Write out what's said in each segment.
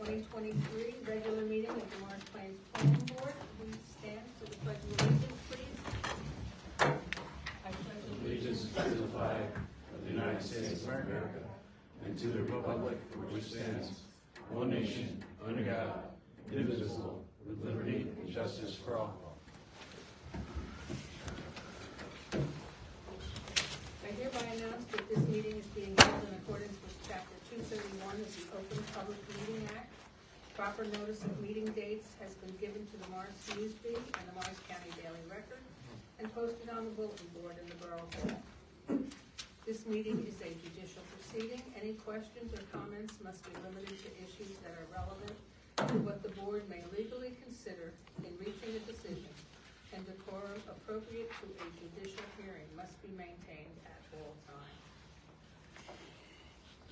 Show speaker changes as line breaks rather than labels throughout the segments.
2023 regular meeting of the Morris Plains Planning Board. Please stand for the pledge of allegiance, please. I pledge
Allegiance to the flag of the United States of America and to the republic for which it stands, one nation, under God, indivisible, with liberty and justice for all.
I hereby announce that this meeting is being held in accordance with Chapter 231 of the Open Public Meeting Act. Proper notice of meeting dates has been given to the Morris Newsfeed and the Morris County Daily Record and posted on the bulletin board in the Borough Hall. This meeting is a judicial proceeding. Any questions or comments must be limited to issues that are relevant to what the board may legally consider in reaching a decision, and decorum appropriate to a judicial hearing must be maintained at all times.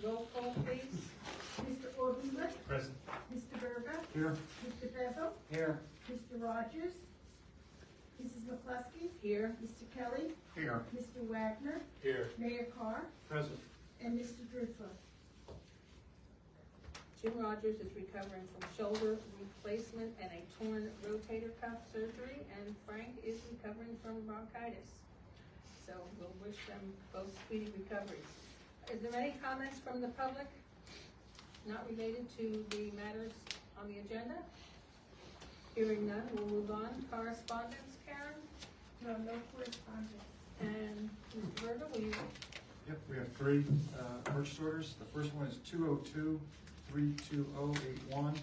Roll call, please.
Mr. Ordensburg.
Present.
Mr. Berger.
Here.
Mr. Bezel.
Here.
Mr. Rogers. Mrs. McCluskey.
Here.
Mr. Kelly.
Here.
Mr. Wagner.
Here.
Mayor Carr.
Present.
And Mr. Dreutzler.
Jim Rogers is recovering from shoulder replacement and a torn rotator cuff surgery, and Frank is recovering from bronchitis. So we'll wish them both speedy recoveries. Is there any comments from the public not related to the matters on the agenda? Hearing none, we'll move on. Correspondence, Karen?
No correspondence.
And Mr. Berger, will you?
Yep, we have three purchase orders. The first one is 202-32081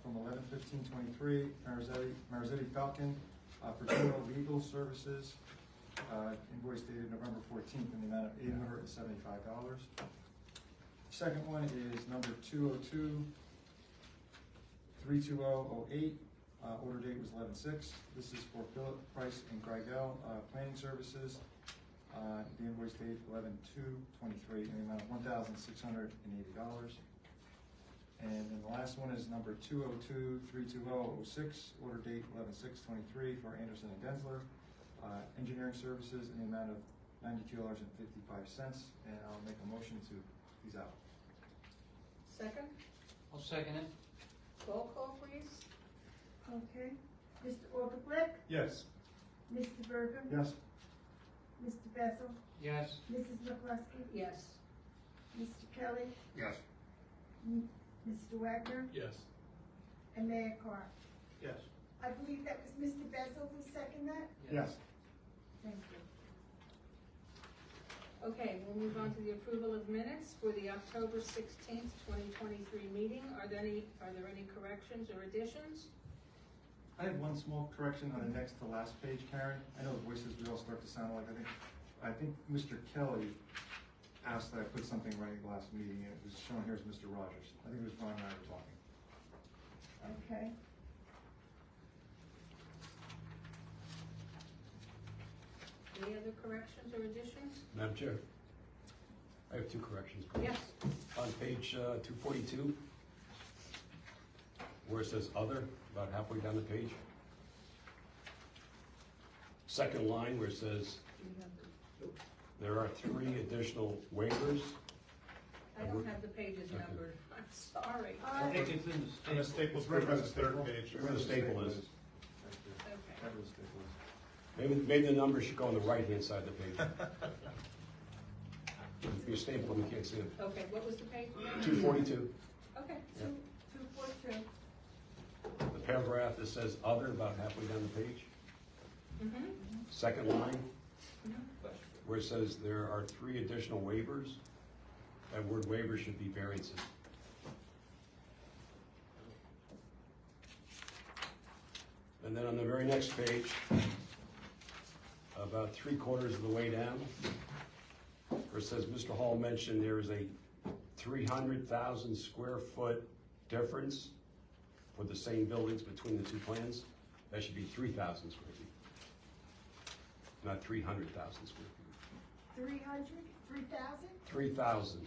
from 11/15/23, Marzetti Falcon for general legal services. Invoice dated November 14th in the amount of $875. Second one is number 202-32008. Order date was 11/6. This is for Philip Price and Greigel Planning Services. The invoice date 11/2/23 in the amount of $1,680. And then the last one is number 202-32006. Order date 11/6/23 for Anderson and Dreutzler Engineering Services in the amount of $92.55. And I'll make a motion to these out.
Second?
I'll second it.
Roll call, please.
Okay. Mr. Ordensburg.
Yes.
Mr. Berger.
Yes.
Mr. Bezel.
Yes.
Mrs. McCluskey.
Yes.
Mr. Kelly.
Yes.
Mr. Wagner.
Yes.
And Mayor Carr.
Yes.
I believe that was Mr. Bezel who seconded that?
Yes.
Thank you.
Okay, we'll move on to the approval of minutes for the October 16th, 2023 meeting. Are there any corrections or additions?
I have one small correction on the next to last page, Karen. I know the voices we all start to sound like. I think Mr. Kelly asked that I put something right in the last meeting, and it was shown here as Mr. Rogers. I think it was Ron and I were talking.
Okay.
Any other corrections or additions?
Madam Chair, I have two corrections.
Yes.
On page 242, where it says other, about halfway down the page. Second line where it says there are 3 additional waivers.
I don't have the pages numbered. I'm sorry.
I think it's in the
Staples.
Right by the third page.
Where the staple is.
Okay.
That was Staples.
Maybe the number should go on the right-hand side of the page. If you staple them, you can't see them.
Okay, what was the page?
242.
Okay.
Yeah.
242.
The paragraph that says other, about halfway down the page.
Mm-hmm.
Second line,
Mm-hmm.
where it says there are 3 additional waivers. That word waiver should be variances. And then on the very next page, about 3/4 of the way down, where it says Mr. Hall mentioned there is a 300,000 square foot difference for the same buildings between the two plans. That should be 3,000 square feet, not 300,000 square feet.
300? 3,000?
3,000.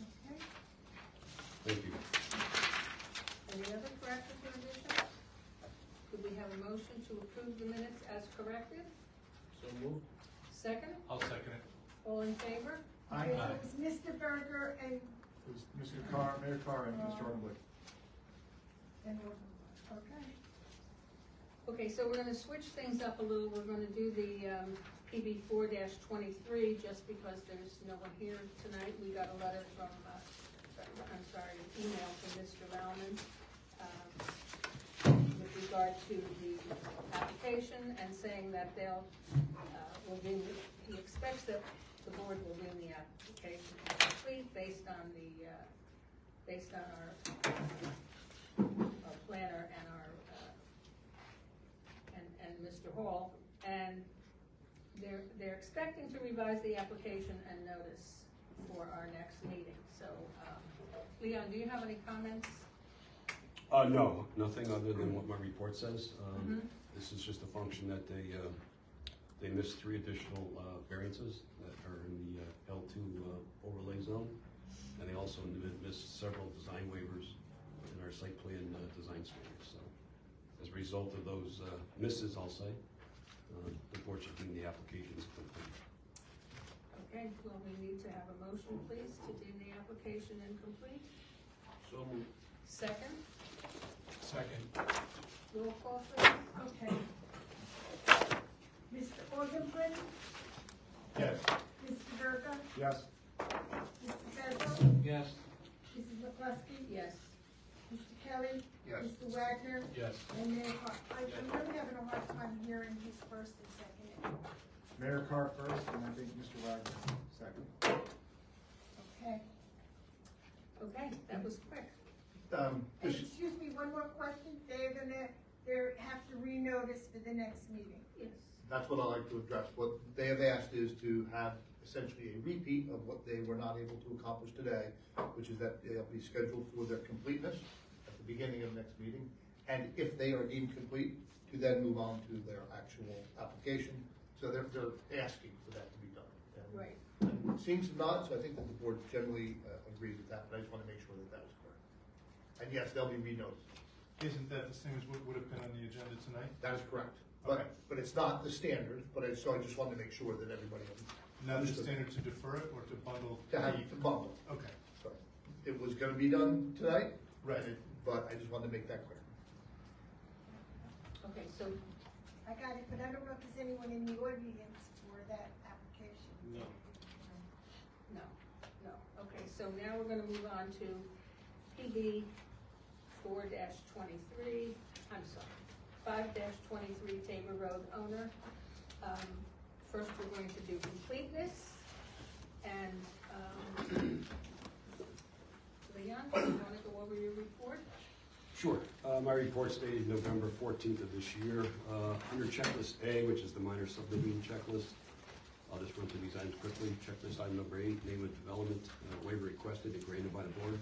Okay.
Thank you.
Any other corrections or additions? Could we have a motion to approve the minutes as corrected?
So moved.
Second?
I'll second it.
All in favor?
Okay, so it was Mr. Berger and
It was Mr. Carr, Mayor Carr, and Mr. Arnold.
And, okay.
Okay, so we're gonna switch things up a little. We're gonna do the PB 4-23, just because there's no one here tonight. We got a letter from, an email from Mr. Rowland with regard to the application and saying that he expects that the board will deem the application complete based on our planner and and Mr. Hall, and they're expecting to revise the application and notice for our next meeting. So, Leon, do you have any comments?
No, nothing other than what my report says. This is just a function that they missed 3 additional variances that are in the L2 overlay zone, and they also missed several design waivers in our site plan design standards. So, as a result of those misses, I'll say, the board should deem the application is complete.
Okay, well, we need to have a motion, please, to deem the application incomplete.
So moved.
Second,
Second.
roll call, please.
Okay. Mr. Augenbryn,
Yes.
Mr. Durga,
Yes.
Mr. Bezel,
Yes.
Mrs. McCluskey,
Yes.
Mr. Kelly,
Yes.
Mr. Wagner,
Yes.
and Mayor Carr. I'm really having a hard time hearing his first and second.
Mayor Carr first, and I think Mr. Wagner second.
Okay.
Okay, that was quick.
And excuse me, one more question. They have to renotice for the next meeting.
Yes.
That's what I'd like to address. What they have asked is to have essentially a repeat of what they were not able to accomplish today, which is that they'll be scheduled for their completeness at the beginning of next meeting. And if they are deemed complete, to then move on to their actual application. So they're asking for that to be done. And
Right.
it seems to not, so I think that the board generally agrees with that, but I just want to make sure that that is correct. And yes, they'll be renoticed.
Isn't that the same as what would have been on the agenda tonight?
That is correct.
Okay.
But it's not the standard, so I just wanted to make sure that everybody
Not the
understood.
standard to defer it or to bundle?
To have the bundle.
Okay,
So it was gonna be done tonight.
Right.
But I just wanted to make that clear.
Okay, so,
I got it, but I don't know if there's anyone in the audience for that application.
No.
no. Okay, so now we're gonna move on to PB 4-23, I'm sorry, 5-23 Tabor Road Owner. First, we're going to do completeness, and, Leon, do you wanna go over your report?
Sure. My report's dated November 14th of this year. Under checklist A, which is the minor subdivision checklist, I'll just run through these items quickly. Checklist item number 8, name of development, waiver requested and granted by the board.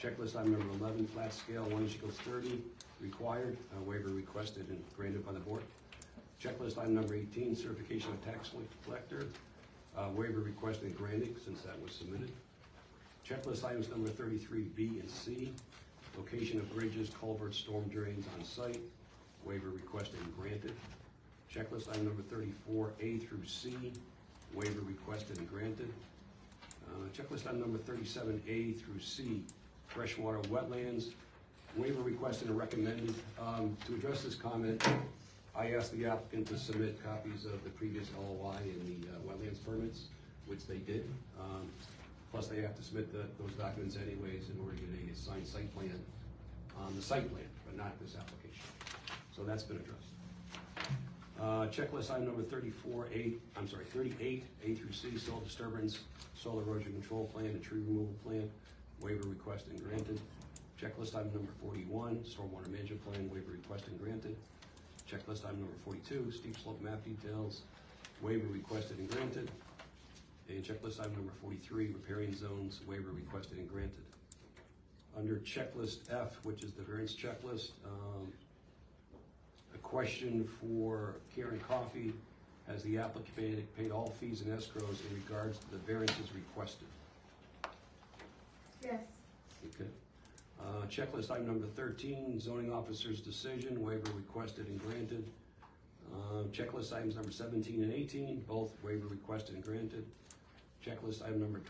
Checklist item number 11, flat scale 1:30, required, waiver requested and granted by the board. Checklist item number 18, certification of tax collector, waiver requested and granted since that was submitted. Checklist items number 33B and C, location of bridges, culverts, storm drains on site, waiver requested and granted. Checklist item number 34A through C, waiver requested and granted. Checklist item number 37A through C, freshwater wetlands, waiver requested and recommended. To address this comment, I asked the applicant to submit copies of the previous LOI and the wetlands permits, which they did. Plus, they have to submit those documents anyways in order to get a signed site plan on the site plan, but not this application. So that's been addressed. Checklist item number 38, A through C, soil disturbance, soil erosion control plan, and tree removal plan, waiver requested and granted. Checklist item number 41, stormwater management plan, waiver requested and granted. Checklist item number 42, steep slope map details, waiver requested and granted. And checklist item number 43, riparian zones, waiver requested and granted. Under checklist F, which is the variance checklist, a question for Karen Coffey: has the applicant paid all fees and escrows in regards to the variances requested?
Yes.
Okay. Checklist item number 13, zoning officer's decision, waiver requested and granted. Checklist items number 17 and 18, both waiver requested and granted. Checklist item number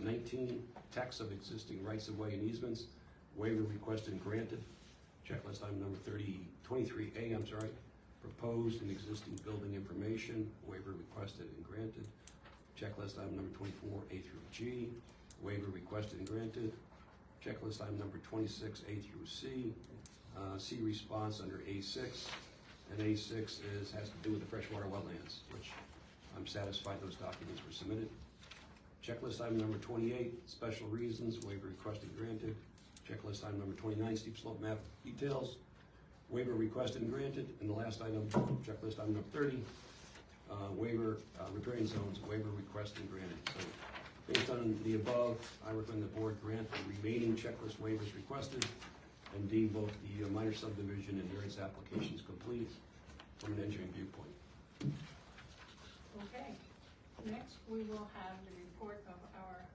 19, text of existing rights-of-way and easements, waiver requested and granted. Checklist item number 23A, proposed and existing building information, waiver requested and granted. Checklist item number 24A through G, waiver requested and granted. Checklist item number 26A through C, C response under A6, and A6 has to do with the freshwater wetlands, which I'm satisfied those documents were submitted. Checklist item number 28, special reasons, waiver requested and granted. Checklist item number 29, steep slope map details, waiver requested and granted. And the last item, checklist item number 30, waiver, riparian zones, waiver requested and granted. So based on the above, I recommend the board grant the remaining checklist waivers requested and deem both the minor subdivision and variance applications complete from an engineering viewpoint.
Okay, next we will have the report of our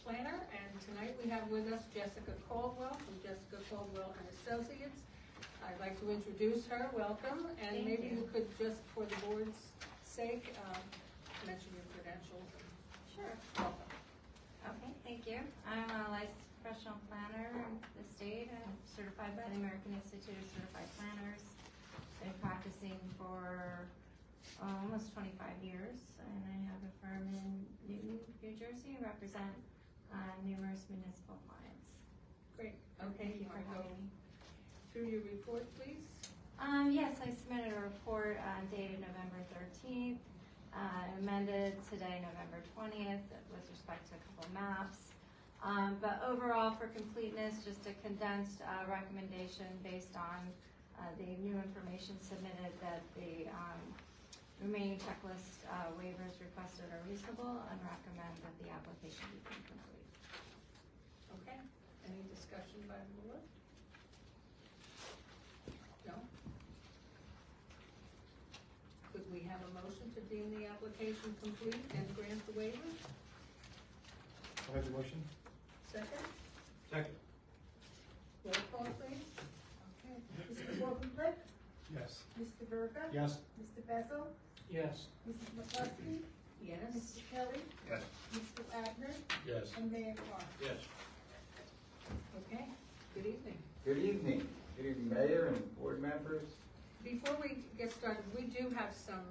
planner, and tonight we have with us Jessica Caldwell from Jessica Caldwell and Associates. I'd like to introduce her. Welcome, and
Thank
maybe you
you.
could just, for the board's sake, mention your credentials.
Sure.
Welcome.
Okay, thank you. I'm a licensed professional planner in the state. I'm certified by the American Institute of Certified Planners. Been practicing for almost 25 years, and I have a firm in Newton, New Jersey, and represent numerous municipal clients.
Great.
Thank you for
wanna go
having me.
through your report, please?
Yes, I submitted a report dated November 13th, amended today, November 20th, with respect to a couple maps. But overall, for completeness, just a condensed recommendation based on the new information submitted, that the remaining checklist waivers requested are reasonable, and recommend that the application be deemed complete.
Okay. Any discussion by the board? No? Could we have a motion to deem the application complete and grant the waivers?
I'll have the motion.
Second?
Second.
Roll call, please.
Okay. Mr. Morgenthau?
Yes.
Mr. Verga?
Yes.
Mr. Bezel?
Yes.
Mrs. McCluskey?
Yes.
Mr. Kelly?
Yes.
Mr. Wagner?
Yes.
And Mayor Clark?
Yes.
Okay. Good evening.
Good evening. Good evening, Mayor and board members.
Before we get started, we do have some,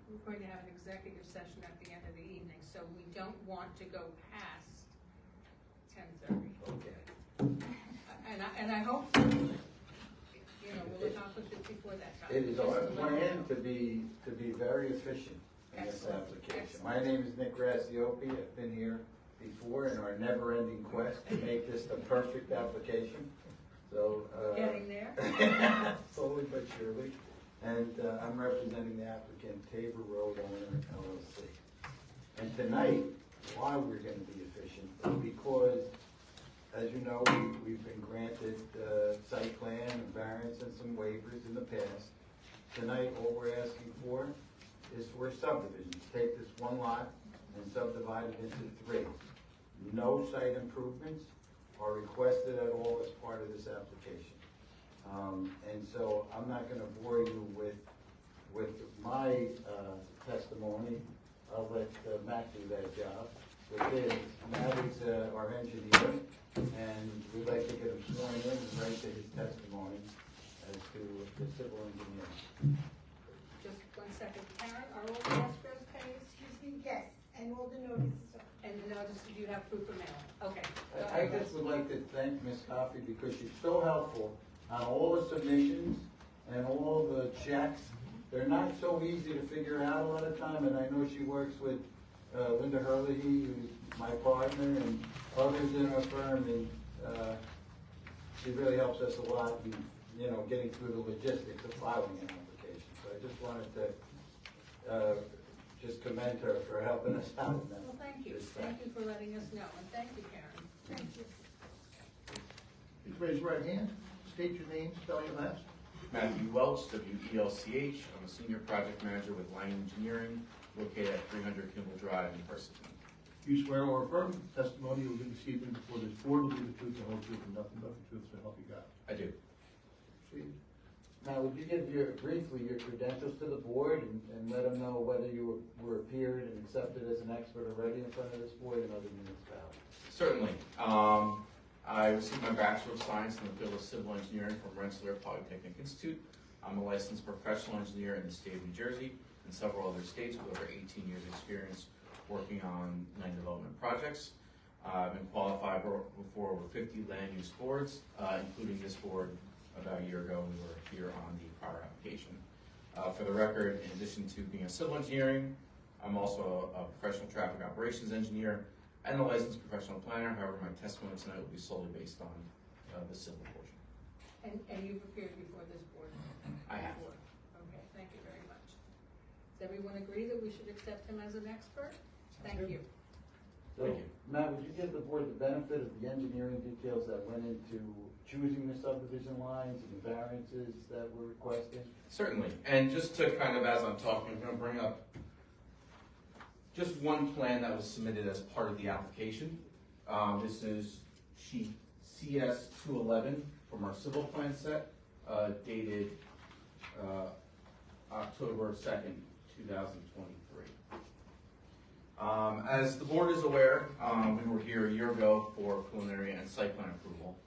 we're going to have an executive session at the end of the evening, so we don't want to go past 10:30.
Okay.
And I hope, we'll accomplish it before that time.
It is
Just
our
to let you
plan
know.
to be very efficient in this
Excellent.
application.
Excellent.
My name is Nick Graciopi. I've been here before in our never-ending quest to make this the perfect application. So,
Getting there.
slowly but surely. And I'm representing the applicant, Tabor Road Owner, LLC. And tonight, why we're going to be efficient is because, as you know, we've been granted site plan and variance and some waivers in the past. Tonight, all we're asking for is for a subdivision. Take this one lot and subdivide it into 3. No site improvements are requested at all as part of this application. And so I'm not going to bore you with my testimony. I'll let Matt do that job. With this, Matt is our engineer, and we'd like to get him sworn in and write to his testimony as to the civil engineer.
Just 1 second. Karen, are all the escrows paid?
Excuse me, yes, and all the notices are.
And the notice, you have proof of mailing? Okay. Go
I
ahead.
just would like to thank Ms. Coffey because she's so helpful on all the submissions and all the checks. They're not so easy to figure out a lot of time, and I know she works with Linda Hurley, who's my partner, and others in our firm, and she really helps us a lot in, getting through the logistics of filing an application. So I just wanted to just commend her for helping us out in that.
Well, thank you.
respect.
Thank you for letting us know, and thank you, Karen.
Thank you.
Please raise your right hand. State your name, spell your last.
Matthew Welch, W-E-L-C-H. I'm a senior project manager with Line Engineering, located at 300 Kimball Drive in Parsippany.
You swear or affirm the testimony you will be receiving before this board will be the truth, the whole truth, and nothing but the truth, so help you God.
I do.
Proceed. Now, would you give briefly your credentials to the board and let them know whether you were appeared accepted as an expert already in front of this board and other municipalities?
Certainly. I received my Bachelor of Science in the field of Civil Engineering from Dreutzler Polytechnic Institute. I'm a licensed professional engineer in the state of New Jersey and several other states with over 18 years experience working on land development projects. I've been qualified for over 50 land use boards, including this board about a year ago. We were here on the prior application. For the record, in addition to being a civil engineering, I'm also a professional traffic operations engineer and a licensed professional planner. However, my testimony tonight will be solely based on the civil portion.
And you've appeared before this board?
I have.
Before. Okay, thank you very much. Does everyone agree that we should accept him as an expert? Thank you.
So,
Thank you.
Matt, would you give the board the benefit of the engineering details that went into choosing the subdivision lines and the variances that we're requesting?
Certainly. And just to kind of, as I'm talking, I'm going to bring up just one plan that was submitted as part of the application. This is sheet CS 211 from our civil plan set, dated October 2nd, 2023. As the board is aware, we were here a year ago for preliminary and site plan approval.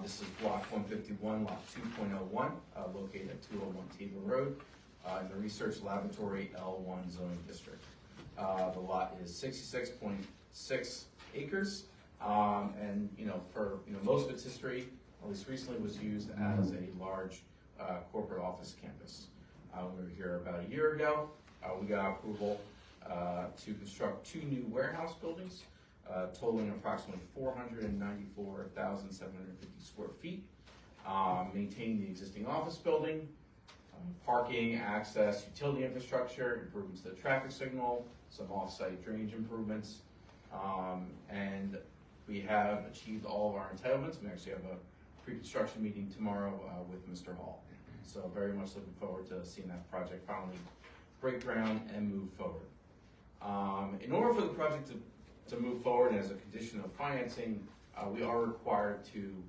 This is block 151, lot 2.01, located at 201 Tabor Road, in the Research Laboratory L1 zoning district. The lot is 66.6 acres, and for most of its history, at least recently, was used as a large corporate office campus. We were here about a year ago. We got approval to construct 2 new warehouse buildings, totaling approximately 494,750 square feet, maintain the existing office building, parking, access, utility infrastructure, improvements to the traffic signal, some off-site drainage improvements, and we have achieved all of our entitlements. We actually have a pre-construction meeting tomorrow with Mr. Hall. So very much looking forward to seeing that project finally break ground and move forward. In order for the project to move forward, and as a condition of financing, we are required to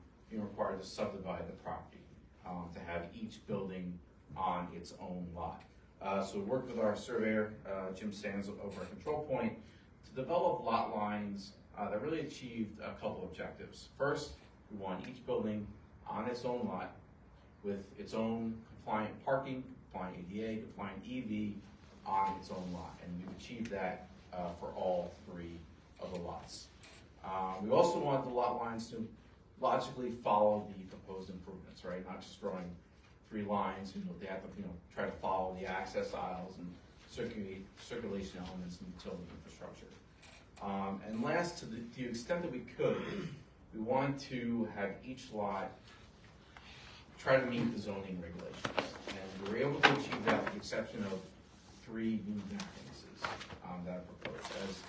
subdivide the property to have each building on its own lot. So we worked with our surveyor, Jim Sands, over at Control Point to develop lot lines that really achieved a couple objectives. First, we want each building on its own lot with its own compliant parking, compliant ADA, compliant EV on its own lot, and we've achieved that for all 3 of the lots. We also want the lot lines to logically follow the proposed improvements, right? Not just drawing 3 lines. They have to try to follow the access aisles and circulation elements and utility infrastructure. And last, to the extent that we could, we want to have each lot try to meet the zoning regulations. And we were able to achieve that with the exception of 3 new variances that are proposed.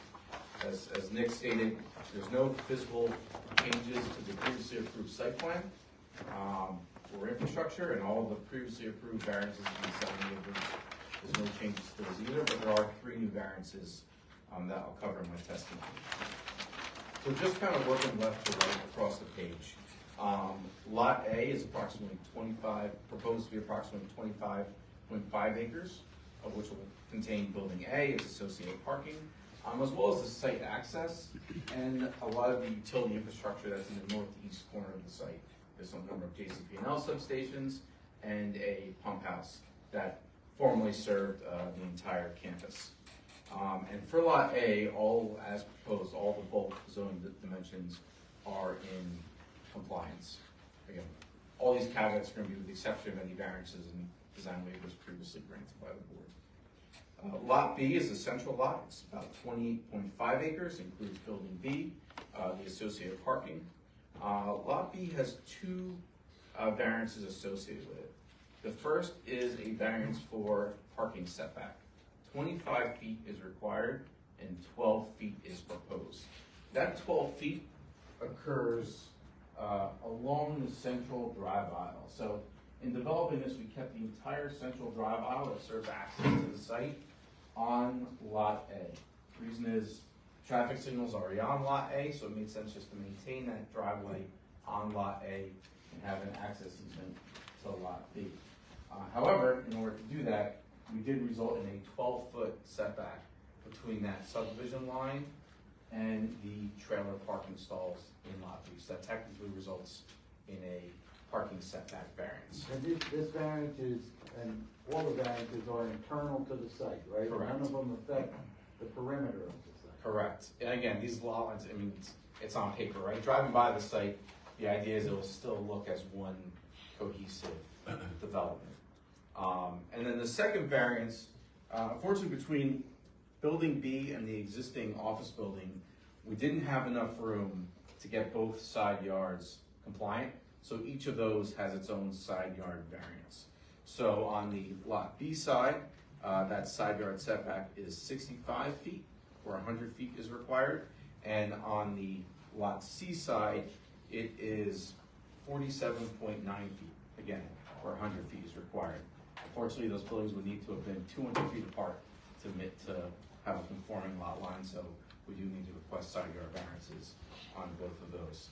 As Nick stated, there's no physical changes to the previously approved site plan or infrastructure, and all of the previously approved variances and design waivers, there's no changes to those either, but there are 3 new variances that I'll cover in my testimony. So just kind of working left to right across the page. Lot A is approximately proposed to be approximately 25.5 acres, of which will contain building A, its associated parking, as well as the site access and a lot of the utility infrastructure that's in the northeast corner of the site. There's some number of JCP&L substations and a pump house that formerly served the entire campus. And for Lot A, all as proposed, all the bulk zoning dimensions are in compliance. Again, all these caveats are going to be with the exception of any variances and design waivers previously granted by the board. Lot B is a central lot. It's about 28.5 acres, includes building B, the associated parking. Lot B has 2 variances associated with it. The first is a variance for parking setback. 25 feet is required and 12 feet is proposed. That 12 feet occurs along the central drive aisle. So in developing this, we kept the entire central drive aisle that serves access to the site on Lot A. The reason is traffic signals are already on Lot A, so it made sense just to maintain that driveway on Lot A and have an access easement to Lot B. However, in order to do that, we did result in a 12-foot setback between that subdivision line and the trailer parking stalls in lot B. So that technically results in a parking setback variance.
And this variance is, and all the variances are internal to the site, right?
Correct.
None of them affect the perimeter of the site.
Correct. And again, these lot lines, I mean, it's on paper, right? Driving by the site, the idea is it will still look as one cohesive development. And then the second variance, unfortunately between building B and the existing office building, we didn't have enough room to get both side yards compliant. So each of those has its own side yard variance. So on the lot B side, that side yard setback is 65 feet, where 100 feet is required. And on the lot C side, it is 47.9 feet, again, where 100 feet is required. Unfortunately, those buildings would need to have been 200 feet apart to have a conforming lot line, so we do need to request side yard variances on both of those.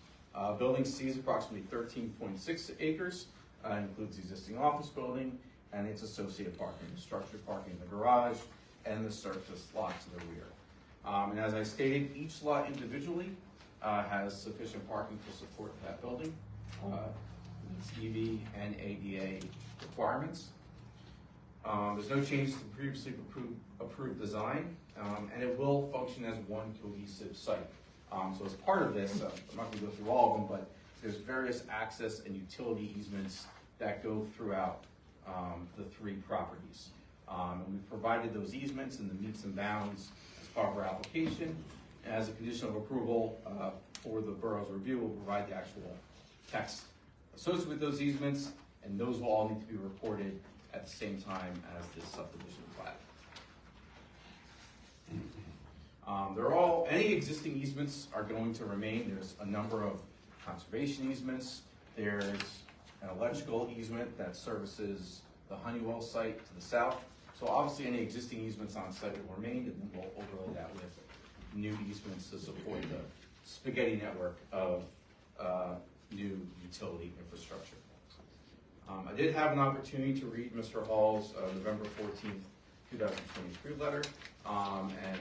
Building C is approximately 13.6 acres, includes the existing office building and its associated parking, structured parking in the garage and the surface lot to the rear. And as I stated, each lot individually has sufficient parking to support that building, meets EV and ADA requirements. There's no changes to previously approved design, and it will function as one cohesive site. So as part of this, I'm not going to go through all of them, but there's various access and utility easements that go throughout the three properties. And we've provided those easements and the meets and bounds as part of our application. As a condition of approval for the borough's review, we'll provide the actual text associated with those easements, and those will all need to be reported at the same time as this subdivision plat. Any existing easements are going to remain. There's a number of conservation easements. There's an electrical easement that services the Honeywell site to the south. So obviously any existing easements on site will remain, and then we'll overlay that with new easements to support the spaghetti network of new utility infrastructure. I did have an opportunity to read Mr. Hall's November 14th, 2023 letter, and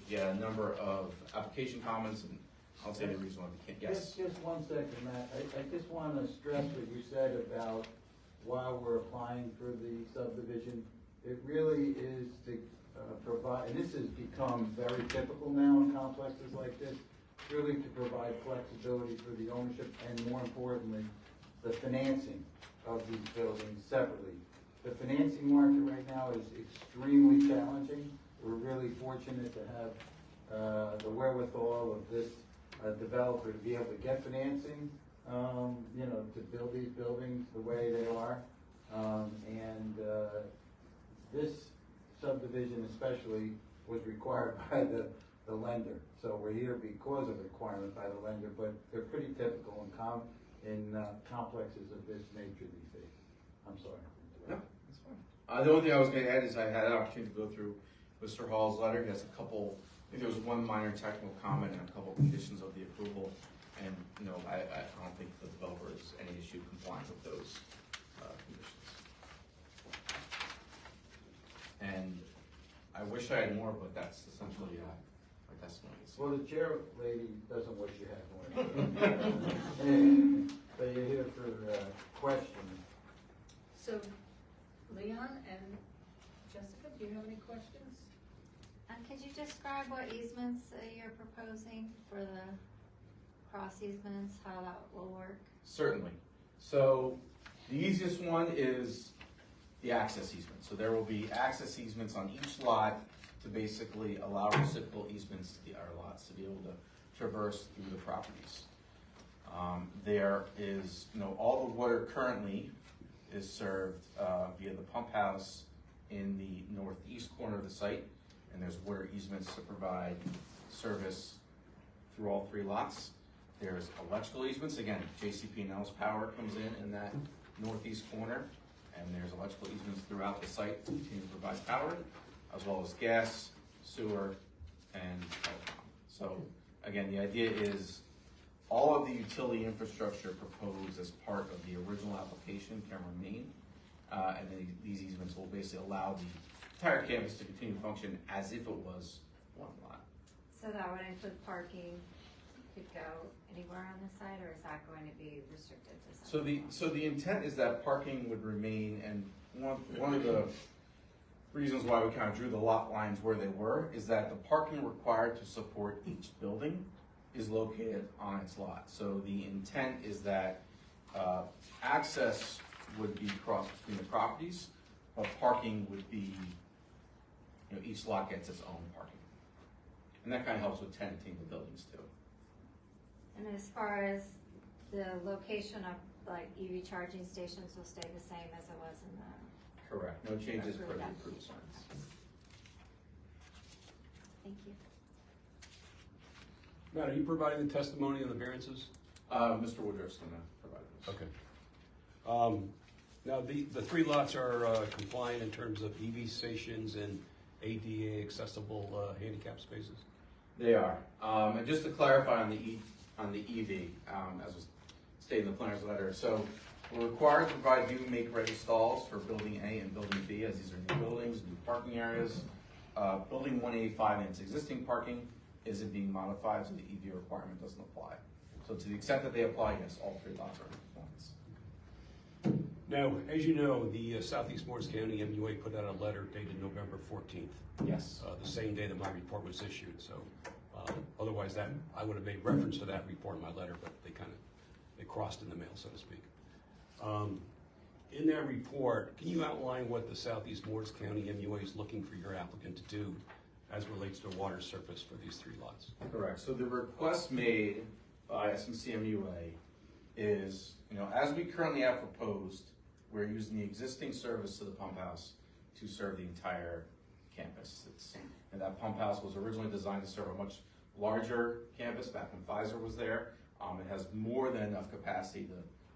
he had a number of application comments, and I'll say the reason why we can't. Yes?
Just 1 second, Matt. I just want to stress what you said about while we're applying for the subdivision. It really is to provide, and this has become very typical now in complexes like this, really to provide flexibility for the ownership and, more importantly, the financing of these buildings separately. The financing market right now is extremely challenging. We're really fortunate to have the wherewithal of this developer to be able to get financing, to build these buildings the way they are. This subdivision especially was required by the lender. So we're here because of the requirement by the lender, but they're pretty typical in complexes of this nature these days. I'm sorry.
No, that's fine. The only thing I was going to add is I had an opportunity to go through Mr. Hall's letter. He has a couple, I think there was one minor technical comment and a couple conditions of the approval. And, I don't think the developer has any issue complying with those conditions. And I wish I had more, but that's essentially my testimony.
Well, the chair lady doesn't wish you had more. So you're here for questions.
So, Leon and Jessica, do you have any questions?
Could you describe what easements you're proposing for the cross easements, how that will work?
Certainly. So the easiest one is the access easement. So there will be access easements on each lot to basically allow reciprocal easements to our lots to be able to traverse through the properties. There is, all the water currently is served via the pump house in the northeast corner of the site, and there's water easements to provide service through all three lots. There's electrical easements. Again, JCP&L's power comes in that northeast corner, and there's electrical easements throughout the site to continue to provide power, as well as gas, sewer, and telecom. So again, the idea is all of the utility infrastructure proposed as part of the original application can remain, and then these easements will basically allow the entire campus to continue to function as if it was
So that would include parking, could go anywhere on the site, or is that going to be restricted to some?
So the intent is that parking would remain, and one of the reasons why we kind of drew the lot lines where they were is that the parking required to support each building is located on its lot. So the intent is that access would be crossed between the properties, but parking would be, each lot gets its own parking. And that kind of helps with tenanting the buildings too.
And as far as the location of like EV charging stations will stay the same as it was in the.
Correct, no changes per the
Approved
approved
application.
plans.
Thank you.
Matt, are you providing the testimony on the variances?
Mr. Woodruff's gonna provide this.
Okay. Now, the three lots are compliant in terms of EV stations and ADA accessible handicap spaces?
They are. And just to clarify on the EV, as was stated in the planner's letter, so we're required to provide new make-ready stalls for Building A and Building B, as these are new buildings, new parking areas. Building 185 and its existing parking isn't being modified, so the EV requirement doesn't apply. So to the extent that they apply, yes, all three lots are in compliance.
Now, as you know, the Southeast Morris County MUA put out a letter dated November 14th.
Yes.
The same day that my report was issued, so otherwise that, I would have made reference to that report in my letter, but they crossed in the mail, so to speak. In that report, can you outline what the Southeast Morris County MUA is looking for your applicant to do as relates to water surface for these three lots?
Correct. So the request made by SMCMUA is, as we currently have proposed, we're using the existing service to the pump house to serve the entire campus. And that pump house was originally designed to serve a much larger campus back when Pfizer was there. It has more than enough capacity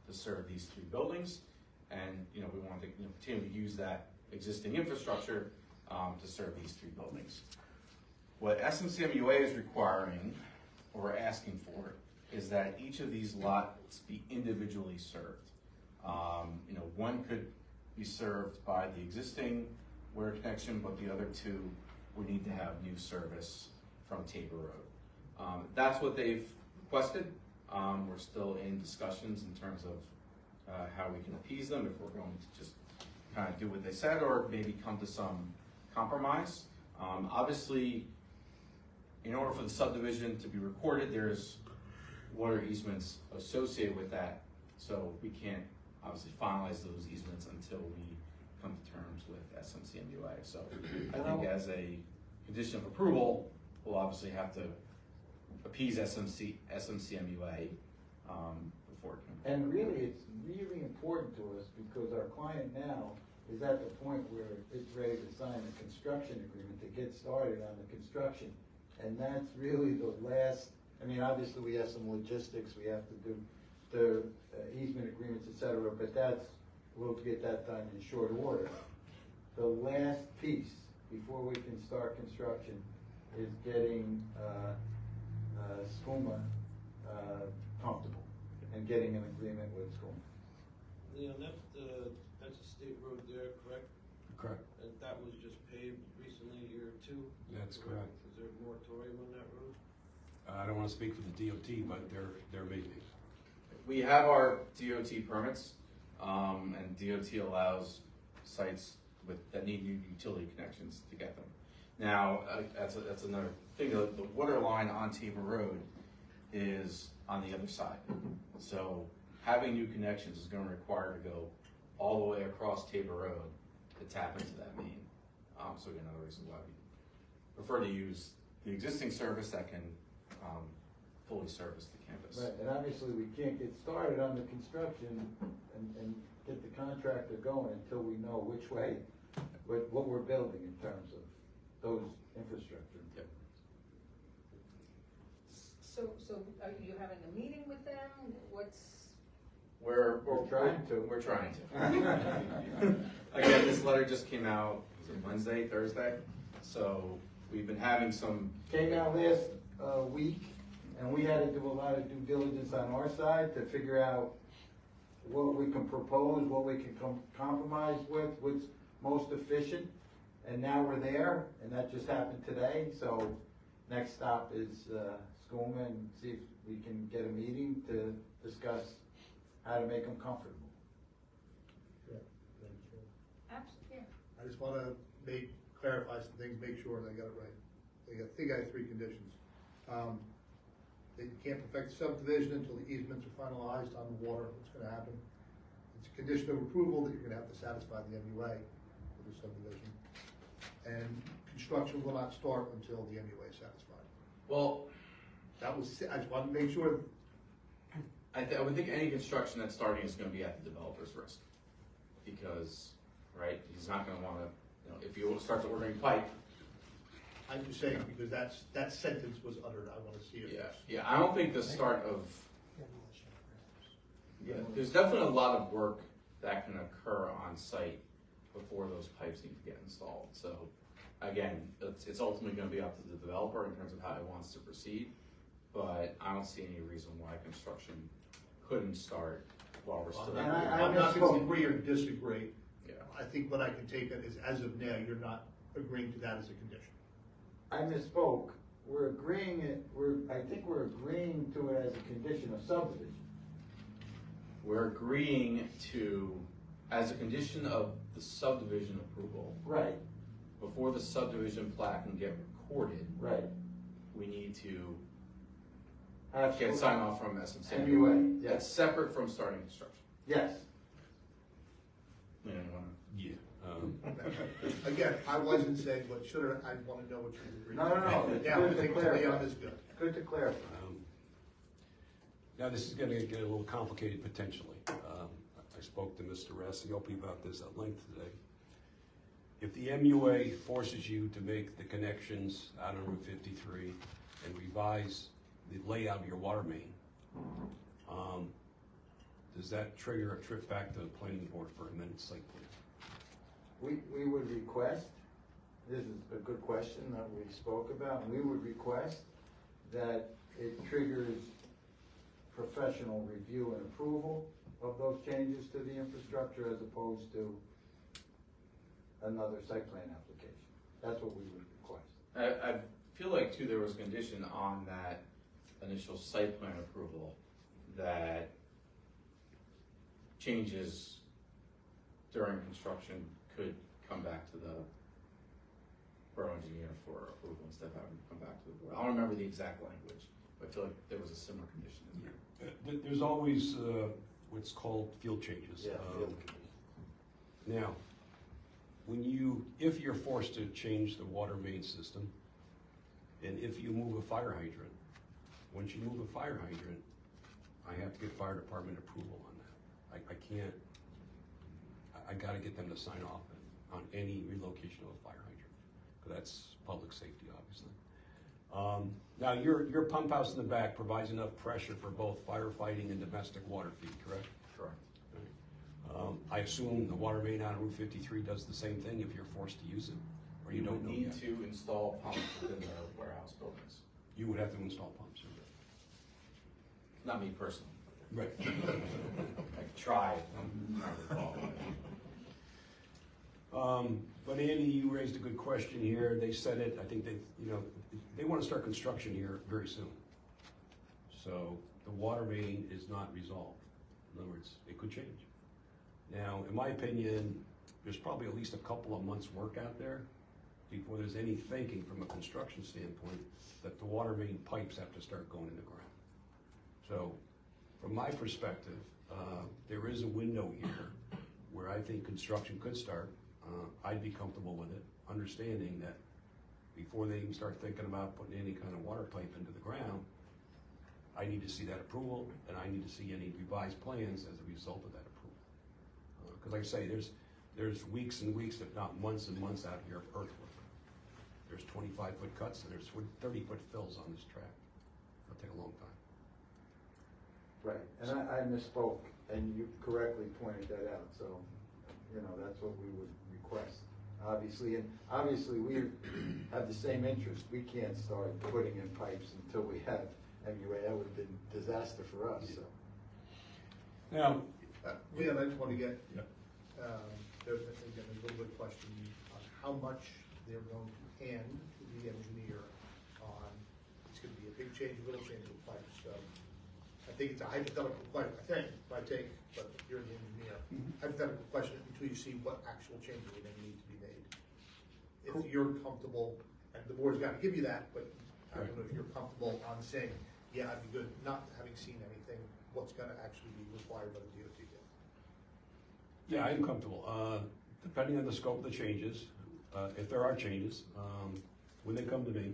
to serve these three buildings. And we want to continue to use that existing infrastructure to serve these three buildings. What SMCMUA is requiring, or asking for, is that each of these lots be individually served. One could be served by the existing water connection, but the other two would need to have new service from Tabor Road. That's what they've requested. We're still in discussions in terms of how we can appease them, if we're going to just kind of do what they said, or maybe come to some compromise. Obviously, in order for the subdivision to be recorded, there's water easements associated with that, so we can't obviously finalize those easements until we come to terms with SMCMUA. So I think as a condition of approval, we'll obviously have to appease SMCMUA before it can.
And really, it's really important to us because our client now is at the point where it's ready to sign a construction agreement to get started on the construction. And that's really the last, obviously we have some logistics, we have to do the easement agreements, et cetera, but we'll get that done in short order. The last piece before we can start construction is getting SCUMA comfortable and getting an agreement with SCUMA.
Leon, that's a state road there, correct?
Correct.
That was just paved recently, a year or two?
That's correct.
Is there a moratorium on that road?
I don't want to speak for the DOT, but there may be.
We have our DOT permits, and DOT allows sites that need new utility connections to get them. Now, that's another thing. The water line on Tabor Road is on the other side. So having new connections is going to require to go all the way across Tabor Road to tap into that main. So again, another reason why we prefer to use the existing service that can fully service the campus.
Right, and obviously we can't get started on the construction and get the contractor going until we know which way, what we're building in terms of those infrastructure.
Yep.
So are you having a meeting with them?
We're
trying to.
We're trying to. Again, this letter just came out Wednesday, Thursday. So we've been having some.
Came out last week, and we had to do a lot of due diligence on our side to figure out what we can propose, what we can compromise with, what's most efficient. And now we're there, and that just happened today. So next stop is SCUMA, and see if we can get a meeting to discuss how to make them comfortable.
Absolutely.
I just wanna clarify some things, make sure that I got it right. I think I have 3 conditions. That you can't perfect the subdivision until the easements are finalized on the water, what's gonna happen. It's a condition of approval that you're gonna have to satisfy the MUA for the subdivision. And construction will not start until the MUA is satisfied.
Well,
That was, I just wanted to make sure.
I would think any construction that's starting is gonna be at the developer's risk. Because, right, he's not gonna wanna, if you start to ordering pipe.
I'm just saying, because that sentence was uttered, I wanna see it.
Yeah, I don't think the start of, there's definitely a lot of work that can occur on site before those pipes need to get installed. So, again, it's ultimately gonna be up to the developer in terms of how he wants to proceed. But I don't see any reason why construction couldn't start while we're still.
I'm not gonna agree or disagree.
Yeah.
I think what I can take it is, as of now, you're not agreeing to that as a condition.
I misspoke. I think we're agreeing to it as a condition of subdivision.
We're agreeing to, as a condition of the subdivision approval,
Right,
before the subdivision plat can get recorded,
right.
we need to
Have
get sign off from SMC.
MUA, yes.
That's separate from starting construction.
Yes.
You know,
Yeah.
Again, I wasn't saying what should or, I wanna know what you agree.
No. It's
Yeah, I
good to
think
clarify.
Leon is good.
Good to clarify.
Now, this is gonna get a little complicated potentially. I spoke to Mr. Rassiopi about this at length today. If the MUA forces you to make the connections out on Route 53 and revise the layout of your water main, does that trigger a trip back to the planning board for amended site plan?
We would request, this is a good question that we spoke about, and we would request that it triggers professional review and approval of those changes to the infrastructure as opposed to another site plan application. That's what we would request.
I feel like too, there was a condition on that initial site plan approval that changes during construction could come back to the Boro Engineer for approval instead of having to come back to the board. I don't remember the exact language, but I feel like there was a similar condition in there.
There's always what's called field changes.
Yeah, field.
Now, if you're forced to change the water main system, and if you move a fire hydrant, once you move a fire hydrant, I have to get fire department approval on that. I can't, I gotta get them to sign off on any relocation of a fire hydrant, because that's public safety, obviously. Now, your pump house in the back provides enough pressure for both firefighting and domestic water feed, correct?
Correct.
I assume the water main on Route 53 does the same thing if you're forced to use it, or you don't know
need
yet?
to install pumps within the warehouse buildings.
You would have to install pumps.
Not me personally.
Right.
I could try. I don't recall.
But Andy, you raised a good question here. They said it, I think they want to start construction here very soon. So the water main is not resolved. In other words, it could change. Now, in my opinion, there's probably at least a couple of months' work out there before there's any thinking from a construction standpoint that the water main pipes have to start going in the ground. So, from my perspective, there is a window here where I think construction could start. I'd be comfortable with it, understanding that before they even start thinking about putting any kind of water pipe into the ground, I need to see that approval, and I need to see any revised plans as a result of that approval. Because like I say, there's weeks and weeks, if not months and months out here of earthwork. There's 25-foot cuts and there's 30-foot fills on this track. It'll take a long time.
Right, and I misspoke, and you correctly pointed that out, so, that's what we would request, obviously, and obviously we have the same interest. We can't start putting in pipes until we have MUA. That would have been disaster for us, so.
Now,
Leon, I just want to get, there's a little bit of question on how much they're going to hand to the engineer on change, little change of life, so. I think it's a hypothetical question, my take, but you're the engineer. Hypothetical question until you see what actual changes are gonna need to be made. If you're comfortable, and the board's gotta give you that, but I don't know if you're comfortable on saying, yeah, I'd be good, not having seen anything, what's gonna actually be required by the DOT.
Yeah, I'm comfortable. Depending on the scope of the changes, if there are changes, when they come to me,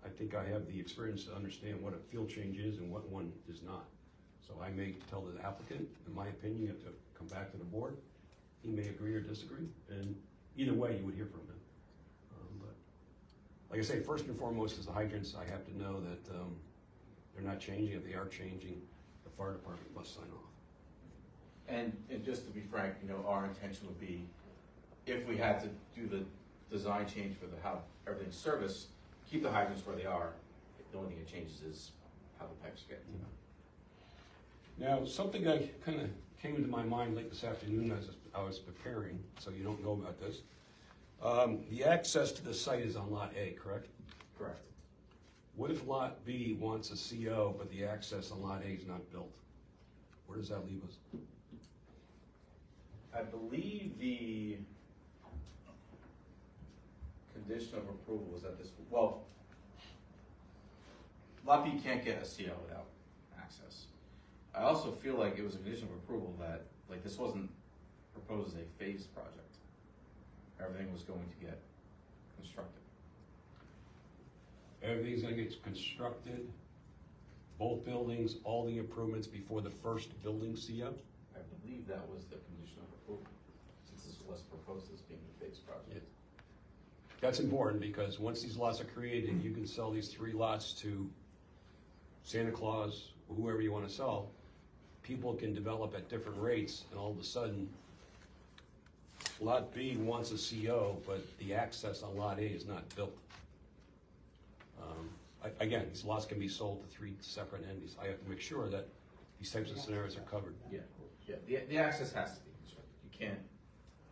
I think I have the experience to understand what a field change is and what one is not. So I may tell the applicant, in my opinion, you have to come back to the board. He may agree or disagree, and either way, you would hear from him. But like I say, first and foremost is the hydrants. I have to know that they're not changing. If they are changing, the fire department must sign off.
And just to be frank, our intention would be, if we had to do the design change for how everything's serviced, keep the hydrants where they are. The only thing that changes is how the pipes get.
Now, something that kind of came into my mind late this afternoon as I was preparing, so you don't know about this. The access to the site is on Lot A, correct?
Correct.
What if Lot B wants a CO, but the access on Lot A is not built? Where does that leave us?
I believe the condition of approval was that this, well, Lot B can't get a CO without access. I also feel like it was a condition of approval that, like, this wasn't proposed as a phased project. Everything was going to get constructed.
Everything's gonna get constructed, both buildings, all the improvements before the first building CO?
I believe that was the condition of approval, since this was proposed as being a phased project.
Yeah. That's important because once these lots are created, you can sell these 3 lots to Santa Claus, whoever you wanna sell. People can develop at different rates, and all of a sudden, Lot B wants a CO, but the access on Lot A is not built. Again, these lots can be sold to 3 separate entities. I have to make sure that these types of scenarios are covered.
Yeah, the access has to be constructed. You can't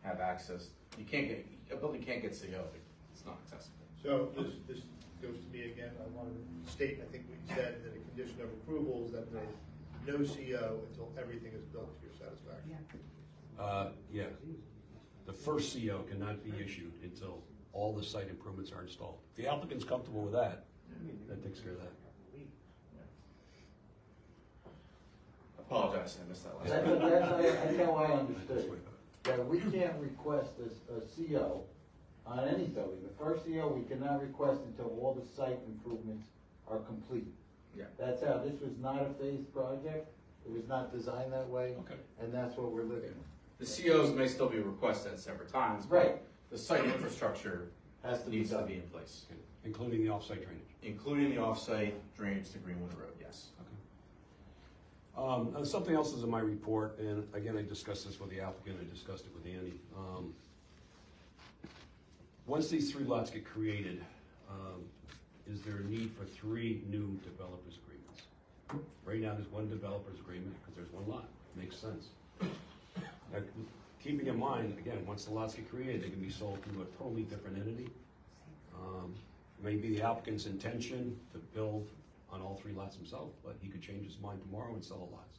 have access, a building can't get CO if it's not accessible.
So this goes to me again, I want to state, I think what you said, that a condition of approval is that there's no CO until everything is built to your satisfaction.
Yeah. The first CO cannot be issued until all the site improvements are installed. If the applicant's comfortable with that, that takes care of that.
I apologize, I missed that last part.
That's how I understood it. That we can't request a CO on any building. The first CO we cannot request until all the site improvements are complete.
Yeah.
That's how, this was not a phased project. It was not designed that way.
Okay.
And that's what we're living with.
The COs may still be requested at separate times,
Right.
but the site infrastructure needs to
done.
be in place,
Including the off-site drainage.
including the off-site drainage to Greenwood Road, yes.
Something else is in my report, and again, I discussed this with the applicant, I discussed it with Andy. Once these 3 lots get created, is there a need for 3 new developers agreements? Right now, there's 1 developers agreement because there's 1 lot. Makes sense. Now, keeping in mind, again, once the lots get created, they can be sold to a totally different entity. Maybe the applicant's intention to build on all 3 lots himself, but he could change his mind tomorrow and sell the lots.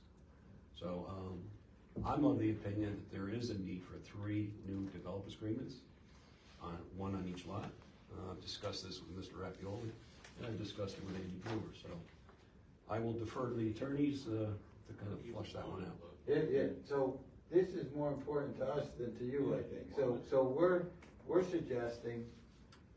So I'm of the opinion that there is a need for 3 new developers agreements, 1 on each lot. I've discussed this with Mr. Rappioli, and I've discussed it with Andy Brewer. So I will defer to the attorneys to kind of flush that one out.
Yeah. So this is more important to us than to you, I think. So we're suggesting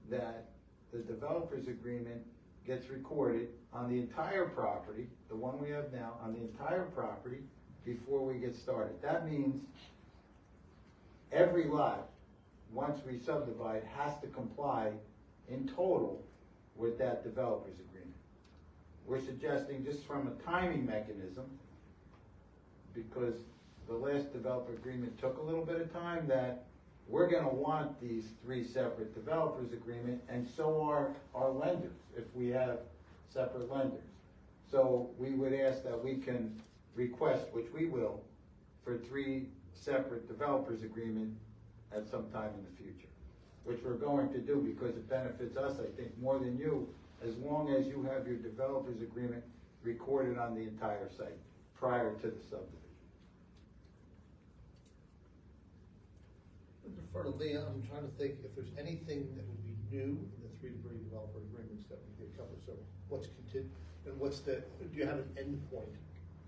that the developer's agreement gets recorded on the entire property, the one we have now, on the entire property before we get started. That means every lot, once we subdivide, has to comply in total with that developer's agreement. We're suggesting, just from a timing mechanism, because the last developer agreement took a little bit of time, that we're gonna want these 3 separate developers agreement, and so are our lenders, if we have separate lenders. So we would ask that we can request, which we will, for 3 separate developers agreement at some time in the future, which we're going to do because it benefits us, I think, more than you, as long as you have your developer's agreement recorded on the entire site prior to the subdivision.
Defer to Leah, I'm trying to think if there's anything that would be new in the 3 degree developer agreements that we did cover. So what's contingent, and what's the, do you have an end point,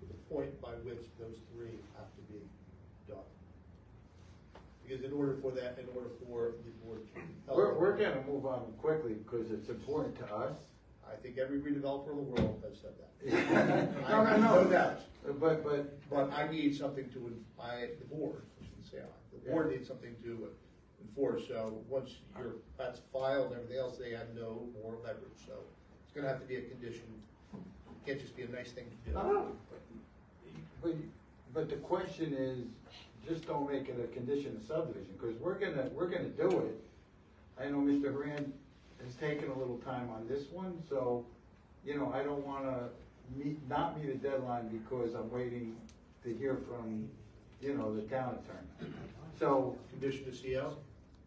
the point by which those 3 have to be done? Because in order for the board to.
We're gonna move on quickly because it's important to us.
I think every redeveloper in the world has said that.
No
No doubt.
But
But I need something to, the board, I shouldn't say I, the board needs something to enforce, so once that's filed and everything else, they have no more leverage, so it's gonna have to be a condition, it can't just be a nice thing to do.
But the question is, just don't make it a condition of subdivision, because we're gonna do it. I know Mr. Horan has taken a little time on this one, so, you know, I don't wanna not meet a deadline because I'm waiting to hear from, you know, the town attorney. So.
Condition to CO?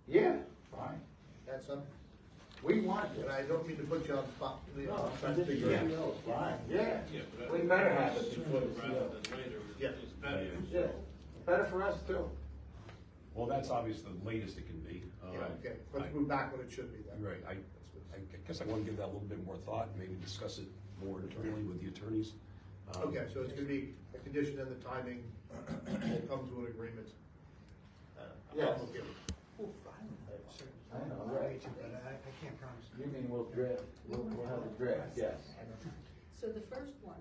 Yeah, fine.
That's something?
We want
And
it.
I don't mean to put you on the spot, I'm
No,
trying to figure
condition
it out.
of CO, fine, yeah.
Yeah,
We better have it before the
rather
CO.
than later,
Yeah.
it's better.
Yeah, better for us too.
Well, that's obviously the latest it can be.
Yeah, okay, let's move back when it should be then.
Right, I guess I want to give that a little bit more thought, and maybe discuss it more internally with the attorneys.
Okay, so it's gonna be a condition and the timing, we'll come to an agreement.
Yes.
Okay.
I know, right.
I can't promise.
You mean we'll draft, we'll have a draft, yes.
So the first one,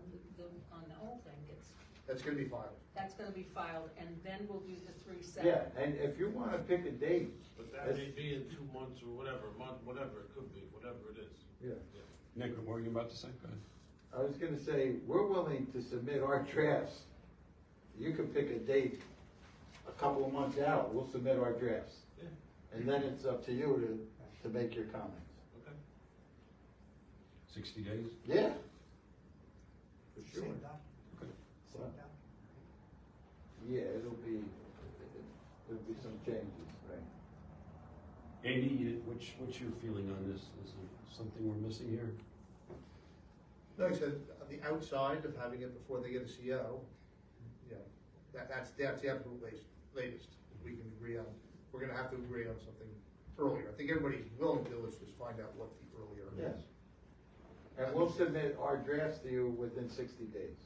on the whole thing gets,
That's gonna be filed.
that's gonna be filed, and then we'll do the 3
Yeah,
separate.
and if you wanna pick a date,
But that may be in 2 months or whatever, month, whatever it could be, whatever it is.
yeah.
Nick, what were you about to say? Go ahead.
I was gonna say, we're willing to submit our drafts. You can pick a date a couple of months out, we'll submit our drafts.
Yeah.
And then it's up to you to make your comments.
Okay.
60 days?
Yeah. For sure.
Okay.
What? Yeah, it'll be some changes, right?
Andy, what's your feeling on this? Is there something we're missing here?
No, he said, on the outside of having it before they get a CO, you know, that's the absolute latest we can agree on. We're gonna have to agree on something earlier. I think everybody's willing to do is just find out what the earlier
Yes.
is.
And we'll submit our drafts to you within 60 days.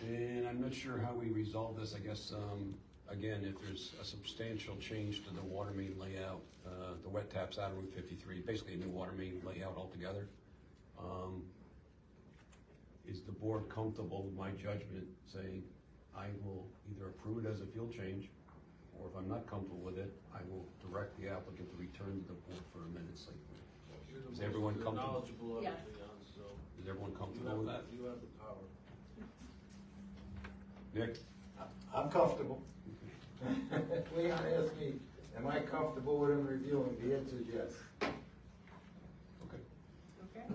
And I'm not sure how we resolve this. I guess, again, if there's a substantial change to the water main layout, the wet taps out of Route 53, basically a new water main layout altogether. Is the board comfortable with my judgment saying I will either approve it as a field change, or if I'm not comfortable with it, I will direct the applicant to return to the board for amended site plan? Is everyone
You're
comfortable?
knowledgeable of
Yeah.
it, Leon, so
Is everyone
you
comfortable
have
with
that,
that?
you have the power.
Nick?
I'm comfortable. Leon asked me, am I comfortable with him reviewing? The answer is yes.
Okay.
Okay?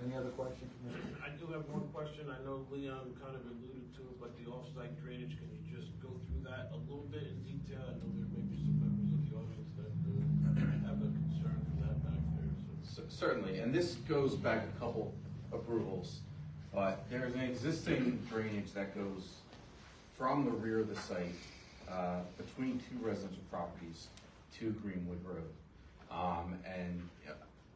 Any other questions?
I do have one question. I know Leon kind of alluded to it, but the off-site drainage, can you just go through that a little bit in detail? I know there may be some members of the audience that have a concern for that back there, so.
Certainly, and this goes back a couple approvals, but there's an existing drainage that goes from the rear of the site, between 2 residential properties to Greenwood Road. And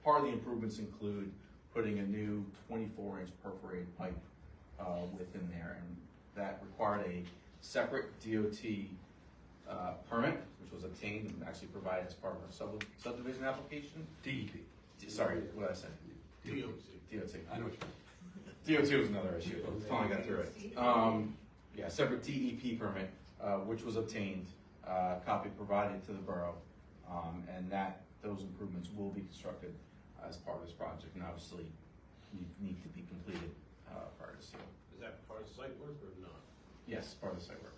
part of the improvements include putting a new 24-inch perforated pipe within there, and that required a separate DOT permit, which was obtained and actually provided as part of our subdivision application.
DEP.
Sorry, what did I say?
DOT.
I know what you meant. DOT was another issue, but we finally got through it. Yeah, separate DEP permit, which was obtained, copy provided to the borough, and those improvements will be constructed as part of this project, and obviously need to be completed prior to seal.
Is that part of site work or not?
Yes, part of the site work.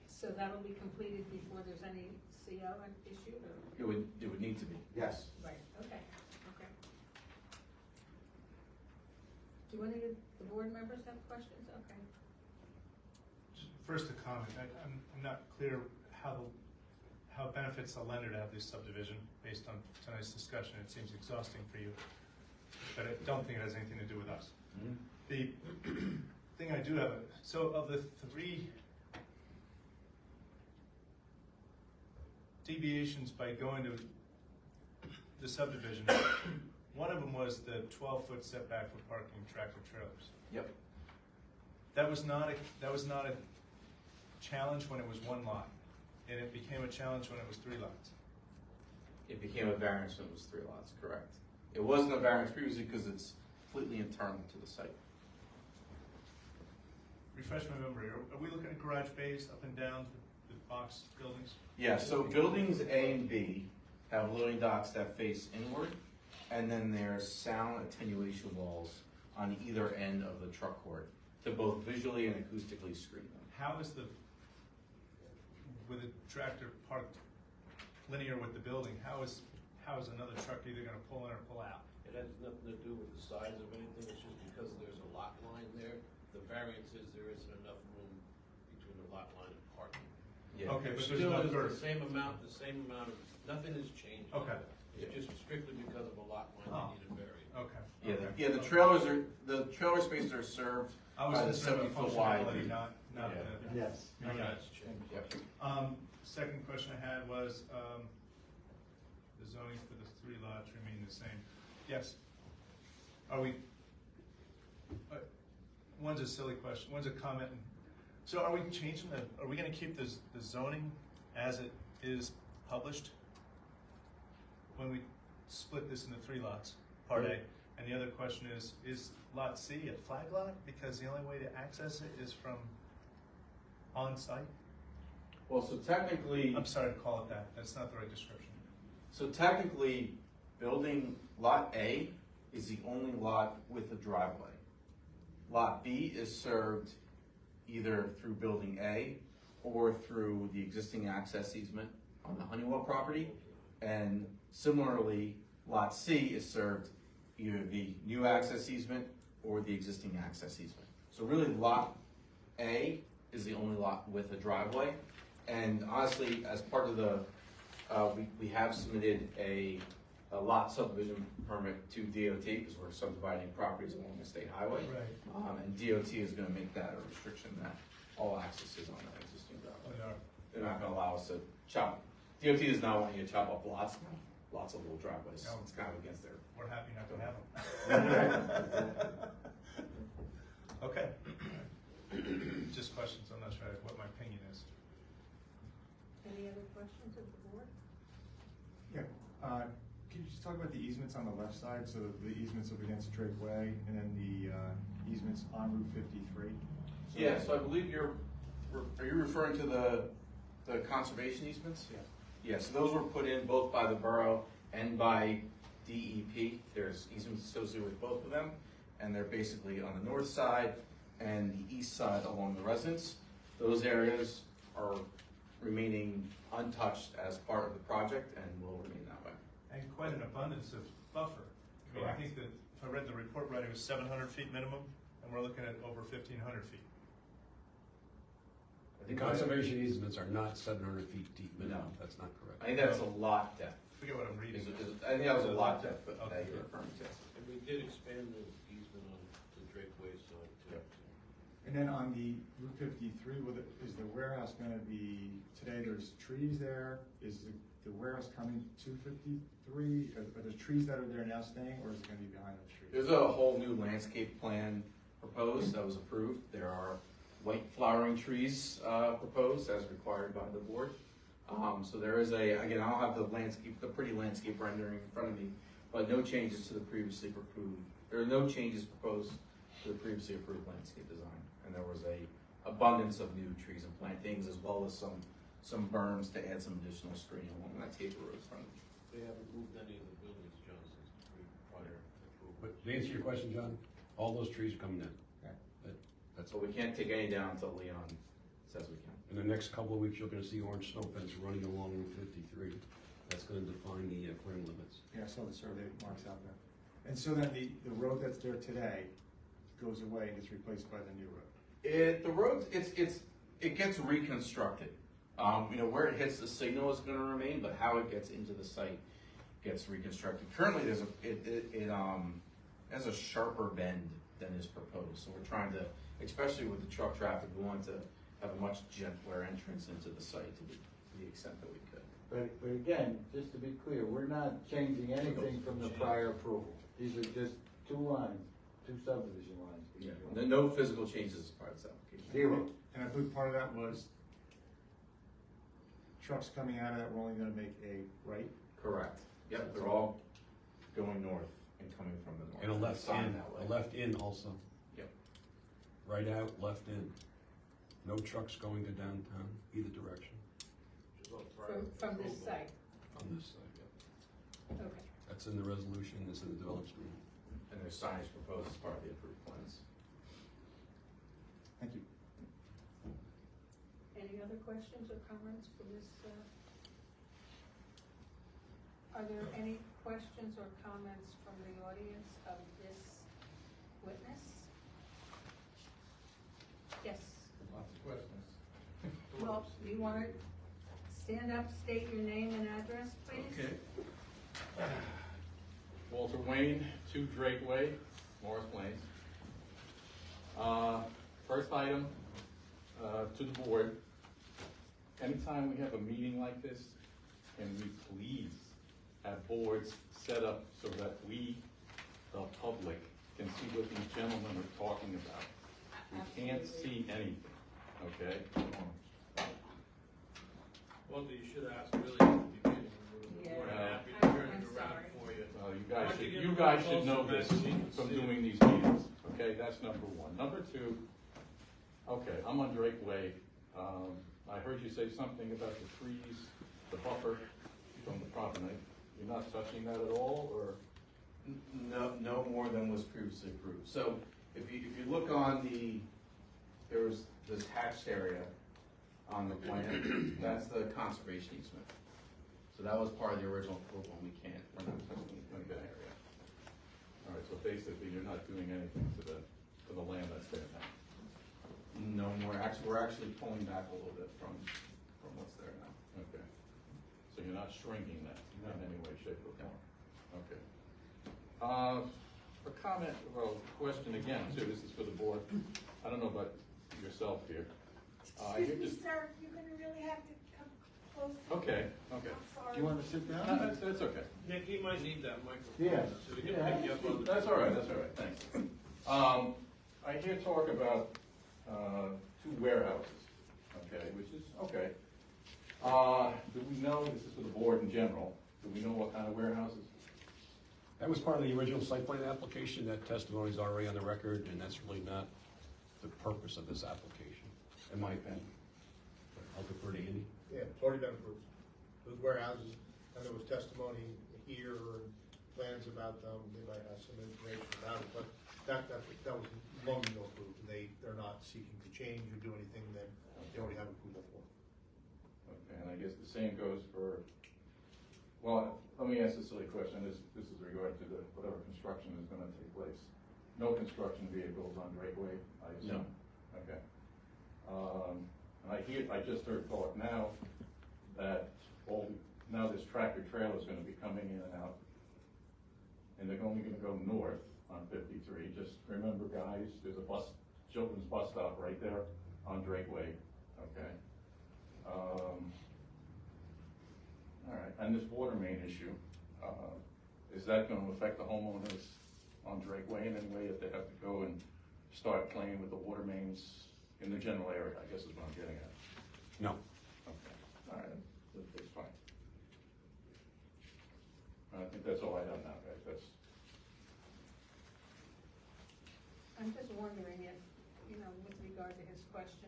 So that'll be completed before there's any CO issue, or?
It would need to be.
Yes.
Right, okay, okay. Do any of the board members have questions? Okay.
first a comment. I'm not clear how it benefits the lender to have this subdivision based on tonight's discussion. It seems exhausting for you, but I don't think it has anything to do with us. The thing I do have, so of the 3 deviations by going to the subdivision, one of them was the 12-foot setback for parking tractor trailers.
Yep.
That was not a challenge when it was 1 lot, and it became a challenge when it was 3 lots.
It became a variance when it was 3 lots, correct. It wasn't a variance previously because it's completely internal to the site.
Refresh my memory, are we looking at garage bays up and down the box buildings?
Yeah, so buildings A and B have loading docks that face inward, and then there's sound attenuation walls on either end of the truck court to both visually and acoustically screen them.
How is with a tractor parked linear with the building, how is another truck either gonna pull in or pull out?
It has nothing to do with the size of anything, it's just because there's a lot line there. The variance is there isn't enough room between the lot line and parking.
Yeah.
Okay, but there's
Still
enough
is
girth.
the same amount of, nothing has changed.
Okay.
It's just strictly because of a lot line
Oh.
they need a variance.
Okay.
Yeah,
okay.
the trailer spaces are served
I was
by the
concerned about
70-foot wide.
functionality, not
Yeah.
the.
Yes.
Okay.
That's changed.
Yep.
Second question I had was, the zoning for the 3 lots remain the same. Yes. Are we, one's a silly question, one's a comment. So are we changing are we gonna keep the zoning as it is published? When we split this into 3 lots, part A? And the other question is lot C a flag lot? Because the only way to access it is from on-site?
Well, so technically,
I'm sorry to call it that, that's not the right description.
building lot A is the only lot with a driveway. Lot B is served either through building A or through the existing access easement on the Honeywell property. And similarly, lot C is served either the new access easement or the existing access easement. So really lot A is the only lot with a driveway. And honestly, as part of the, we have submitted a lot subdivision permit to DOT because we're subdividing properties along the state highway.
Right.
And DOT is gonna make that a restriction that all access is on that existing driveway. They're not gonna allow us to chop, DOT does not want you to chop up lots of little driveways.
No.
It's kind of against their.
We're happy not to have them. Okay. Just questions, I'm not sure what my opinion is.
Any other questions of the board?
Yeah, can you just talk about the easements on the left side? So the easements up against Drake Way and then the easements on Route 53?
Yeah, so I believe are you referring to the conservation easements?
Yeah.
Yeah, so those were put in both by the borough and by DEP. There's easements associated with both of them, and they're basically on the north side and the east side along the residence. Those areas are remaining untouched as part of the project and will remain that way.
And quite an abundance of buffer. I mean, I think that if I read the report right, it was 700 feet minimum, and we're looking at over 1,500 feet.
The conservation easements are not 700 feet deep minimum,
No.
that's not correct.
I think that's a lot depth.
Forget what I'm reading.
I think that was a lot depth that
Okay.
you're referring to.
And we did expand the easement on the Drake Way side too.
Yep.
And then on the Route 53, is the warehouse gonna be, today there's trees there, is the warehouse coming to 53? Are the trees that are there now staying, or is it gonna be behind those trees?
There's a whole new landscape plan proposed that was approved. There are white flowering trees proposed as required by the board. So there is again, I don't have the pretty landscape rendering in front of me, but no changes to the previously approved, there are no changes proposed to the previously approved landscape design. And there was a abundance of new trees and plantings as well as some berms to add some additional screening along that Tabor Road front.
They haven't moved any of the buildings, John, since prior approval.
But to answer your question, John, all those trees are coming in.
Okay.
That's
So we can't take any down until Leon says we can.
In the next couple of weeks, you're gonna see orange snow fence running along Route 53. That's gonna define the clearing limits.
Yeah, I saw the survey marks out there. And so then the road that's there today goes away and gets replaced by the new road?
The road, it's It gets reconstructed. Where it hits the signal is gonna remain, but how it gets into the site gets reconstructed. Currently, it has a sharper bend than is proposed, so we're trying to, especially with the truck traffic, we want to have a much gentler entrance into the site to the extent that we could.
But again, just to be clear, we're not changing anything from the prior approval. These are just two lines, two subdivision lines.
Yeah, no physical changes as part of this application.
Zero.
And I believe part of that was trucks coming out of that were only gonna make a right.
Correct. Yep, they're all going north and coming from the north.
And a left
Sign
in,
that way.
a left in also.
Yep.
Right out, left in. No trucks going to downtown, either direction.
From this site,
On this side, yeah.
okay.
That's in the resolution, it's in the developed stream.
And there's signage proposed as part of the approved plans.
Thank you.
Any other questions or comments for this? Are there any questions or comments from the audience of this witness? Yes.
Lots of questions.
Well, you want to stand up, state your name and address, please?
Okay. Walter Wayne, 2 Drake Way, Morris Plains. First item to the board. Anytime we have a meeting like this, can we please have boards set up so that we, the public, can see what these gentlemen are talking about? We can't see anything, okay?
Well, you should ask really at the beginning. We're
Yeah.
more than happy to turn
I'm
it around
sorry.
for you.
You guys should know this from doing these meetings, okay? That's number one. Number two, okay, I'm on Drake Way. I heard you say something about the trees, the buffer from the property. You're not touching that at all, or?
No more than was previously approved. So if you look on there was this hatched area on the plan, that's the conservation easement. So that was part of the original approval, and we're not touching that area.
All right, so basically you're not doing anything to the land that's there now.
No more, we're actually pulling back a little bit from what's there now.
Okay. So you're not shrinking that in any way, shape, or form? Okay. A comment, well, question again, too, this is for the board. I don't know about yourself here.
Excuse me, sir, you're gonna really have to come closer.
Okay.
I'm
Do
sorry.
you want to sit down?
No, that's okay.
Nick, he might need that microphone.
Yeah.
So we can pick you up on the.
That's all right, thanks. I hear talk about 2 warehouses, okay, which is, okay. Do we know, this is for the board in general, do we know what kind of warehouses?
That was part of the original site plan application, that testimony is already on the record, and that's really not the purpose of this application, in my opinion. I'll defer to Andy.
Yeah, it's already been approved. Those warehouses, and there was testimony here or plans about them, they might have some information about it, but that was long ago approved, and they're not seeking to change or do anything that they already have approval for.
Okay, and I guess the same goes for, well, let me ask a silly question, this is regard to whatever construction is gonna take place. No construction vehicles on Drake Way, I assume?
No.
Okay. And I just heard talk now that now this tractor trailer is gonna be coming in and out, and they're only gonna go north on 53. Just remember, guys, there's a children's bus stop right there on Drake Way, okay? All right, and this water main issue, is that gonna affect the homeowners on Drake Way in any way, if they have to go and start playing with the water mains in the general area, I guess is what I'm getting at?
No.
Okay, all right, that's fine. I think that's all I have now, guys, that's.
I'm just wondering if, with regard to his question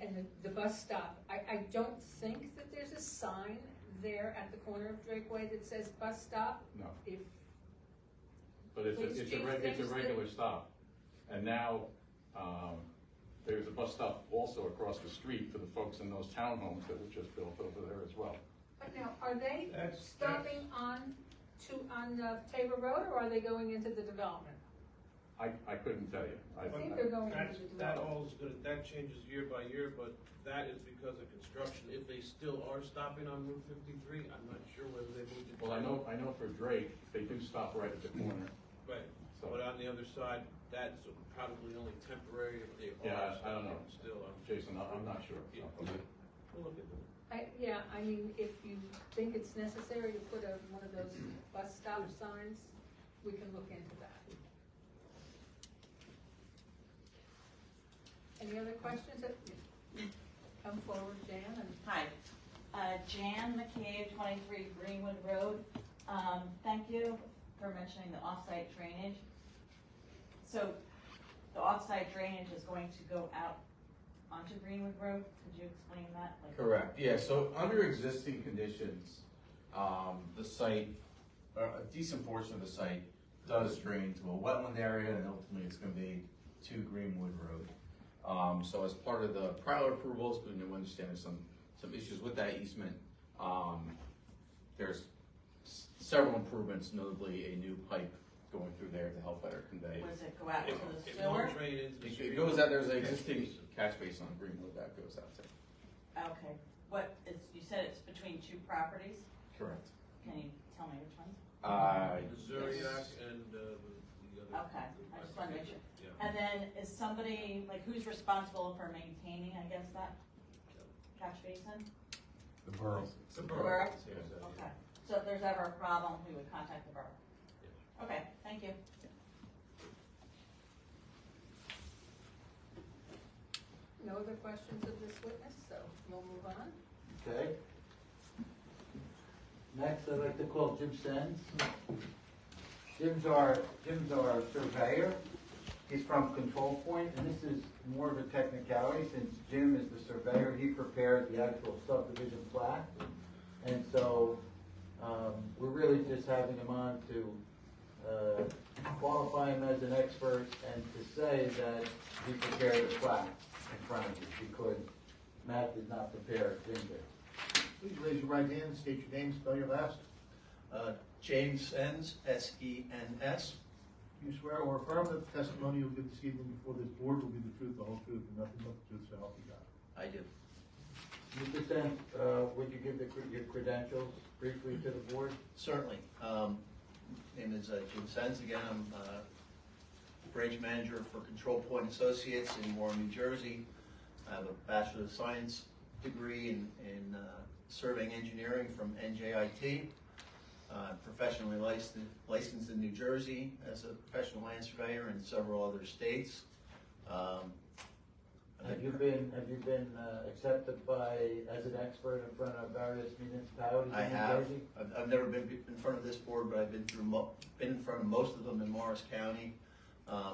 and the bus stop, I don't think that there's a sign there at the corner of Drake Way that says bus stop.
No.
If,
But it's
Police
a
chief thinks that-
regular stop. And now, there's a bus stop also across the street for the folks in those townhomes that were just built over there as well.
but now, are they
That's-
stopping on Tabor Road, or are they going into the development?
I couldn't tell you.
I think they're going
That's,
into the
that
development.
all is gonna, that changes year by year, but that is because of construction. If they still are stopping on Route 53, I'm not sure whether they moved it.
Well, I know for Drake, they do stop right at the corner.
Right,
So-
but on the other side, that's probably only temporary if they
Yeah,
are
I don't know.
stopping still.
Jason, I'm not sure.
Yeah, okay. We'll look at that.
I mean, if you think it's necessary to put one of those bus stop signs, we can look into that. Any other questions? Come forward, Jan, and
Hi, Jan McCabe, 23 Greenwood Road. Thank you for mentioning the offsite drainage. So the offsite drainage is going to go out onto Greenwood Road. Could you explain that?
Correct, yeah, so under existing conditions, the site, or a decent portion of the site does drain to a wetland area, and ultimately it's gonna be to Greenwood Road. So as part of the prior approvals, we understand there's some issues with that easement. There's several improvements, notably a new pipe going through there to help better convey.
Does it go out to the
It
sewer?
won't drain into the street.
It goes out, there's an existing catch basin on Greenwood that goes out there.
Okay, you said it's between two properties?
Correct.
Can you tell me which ones?
The Zuriak and the other.
Okay, I just wanted to make sure.
Yeah.
And then is somebody, who's responsible for maintaining, I guess, that catch basin?
The borough.
The
Borough?
Yeah.
Okay, so if there's ever a problem, we would contact the borough? Okay, thank you.
no other questions of this witness, so we'll move on.
Okay. Next, I'd like to call Jim Sens. Jim's our surveyor. He's from Control Point, and this is more of a technicality, since Jim is the surveyor, he prepared the actual subdivision plat. And so, we're really just having him on to qualify him as an expert and to say that he prepared the plat in front of you, because Matt did not prepare it, Jim did.
Please raise your right hand and state your name, spell your last.
James Sens, S-E-N-S.
Do you swear or affirm that the testimony you'll give this evening before this board will be the truth, the whole truth, and nothing but the truth, so help you God?
I do.
Mr. Sens, would you give your credentials briefly to the board?
Certainly. Name is Jim Sens. Again, I'm branch manager for Control Point Associates in Warren, New Jersey. I have a Bachelor of Science degree in surveying engineering from NJIT. Professionally licensed in New Jersey as a professional land surveyor in several other states.
Have you been accepted as an expert in front of various municipalities
I
in New
have.
Jersey?
I've never been in front of this board, but I've been in front of most of them in Morris County,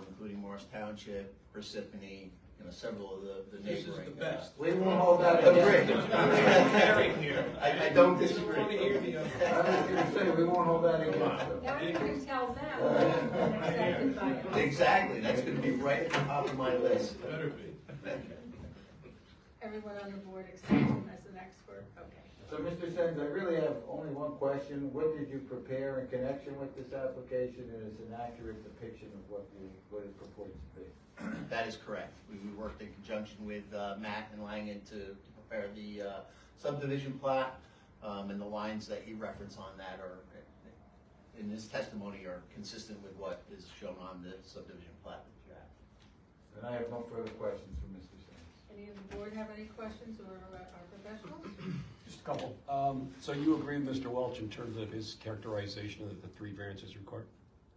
including Morris Township, Parsippany, several of the neighboring.
This is the best.
We won't hold that
Agree.
Here.
I don't disagree.
I want to hear the other.
I was gonna say, we won't hold that against them.
Now you can tell them when they're accepted by us.
Exactly, that's gonna be right at the top of my list.
Better be.
Everyone on the board accepts him as an expert, okay.
So, Mr. Sens, I really have only one question. What did you prepare in connection with this application, and is an accurate depiction of what it purports to be?
That is correct. We worked in conjunction with Matt and Langen to prepare the subdivision plat, and the lines that he referenced on that are, in his testimony, are consistent with what is shown on the subdivision plat that you have.
And I have no further questions for Mr. Sens.
Any of the board have any questions or our professionals?
Just a couple. So you agree with Mr. Welch in terms of his characterization that the 3 variances required?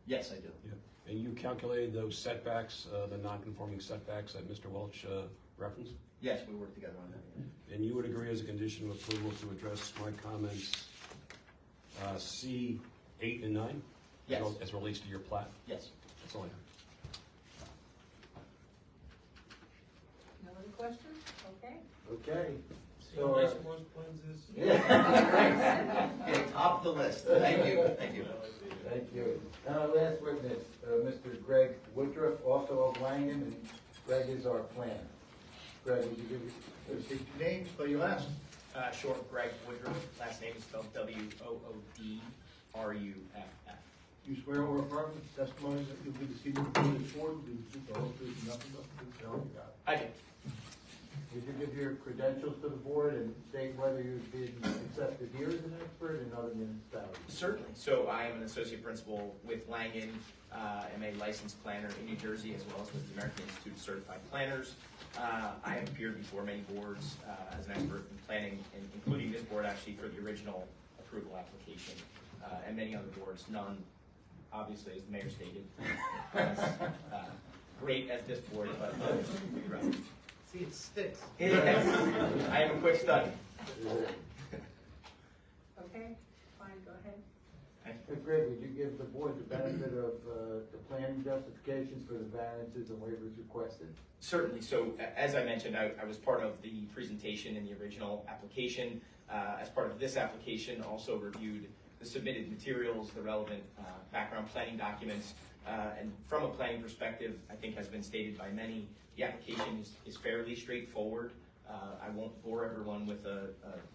Yes, I do.
Yeah. And you calculated those setbacks, the non-conforming setbacks that Mr. Welch referenced?
Yes, we worked together on that.
And you would agree as a condition of approval to address my comments C 8 and 9?
Yes.
As relates to your plat?
Yes.
That's all I have.
No other questions? Okay.
Okay.
See how nice Morris Plains is?
Yeah, top of the list. Thank you.
Thank you. And our last witness, Mr. Greg Woodruff, also of Langen, and Greg is our planner. Greg, would you give
State your name, spell your last.
Short Greg Woodruff, last name is spelled W-O-O-D-R-U-F-F.
You swear or affirm the testimony that you'll be the senior before this board will be the truth, the whole truth, and nothing but the truth, so help you God.
I do.
Would you give your credentials to the board and state whether you've been accepted here as an expert in other municipalities?
Certainly. So I am an associate principal with Langen. I'm a licensed planner in New Jersey, as well as with the American Institute of Certified Planners. I have appeared before many boards as an expert in planning, including this board actually for the original approval application, and many other boards, none, obviously, as the mayor stated, as great as this board, but others. Right.
See, it sticks.
I am a quick study.
Okay, fine, go ahead.
Mr. Greg, would you give the board the benefit of the planning justifications for the variances and waivers requested?
Certainly. So as I mentioned, I was part of the presentation in the original application. As part of this application, also reviewed the submitted materials, the relevant background planning documents, and from a planning perspective, I think has been stated by many, the application is fairly straightforward. I won't bore everyone with a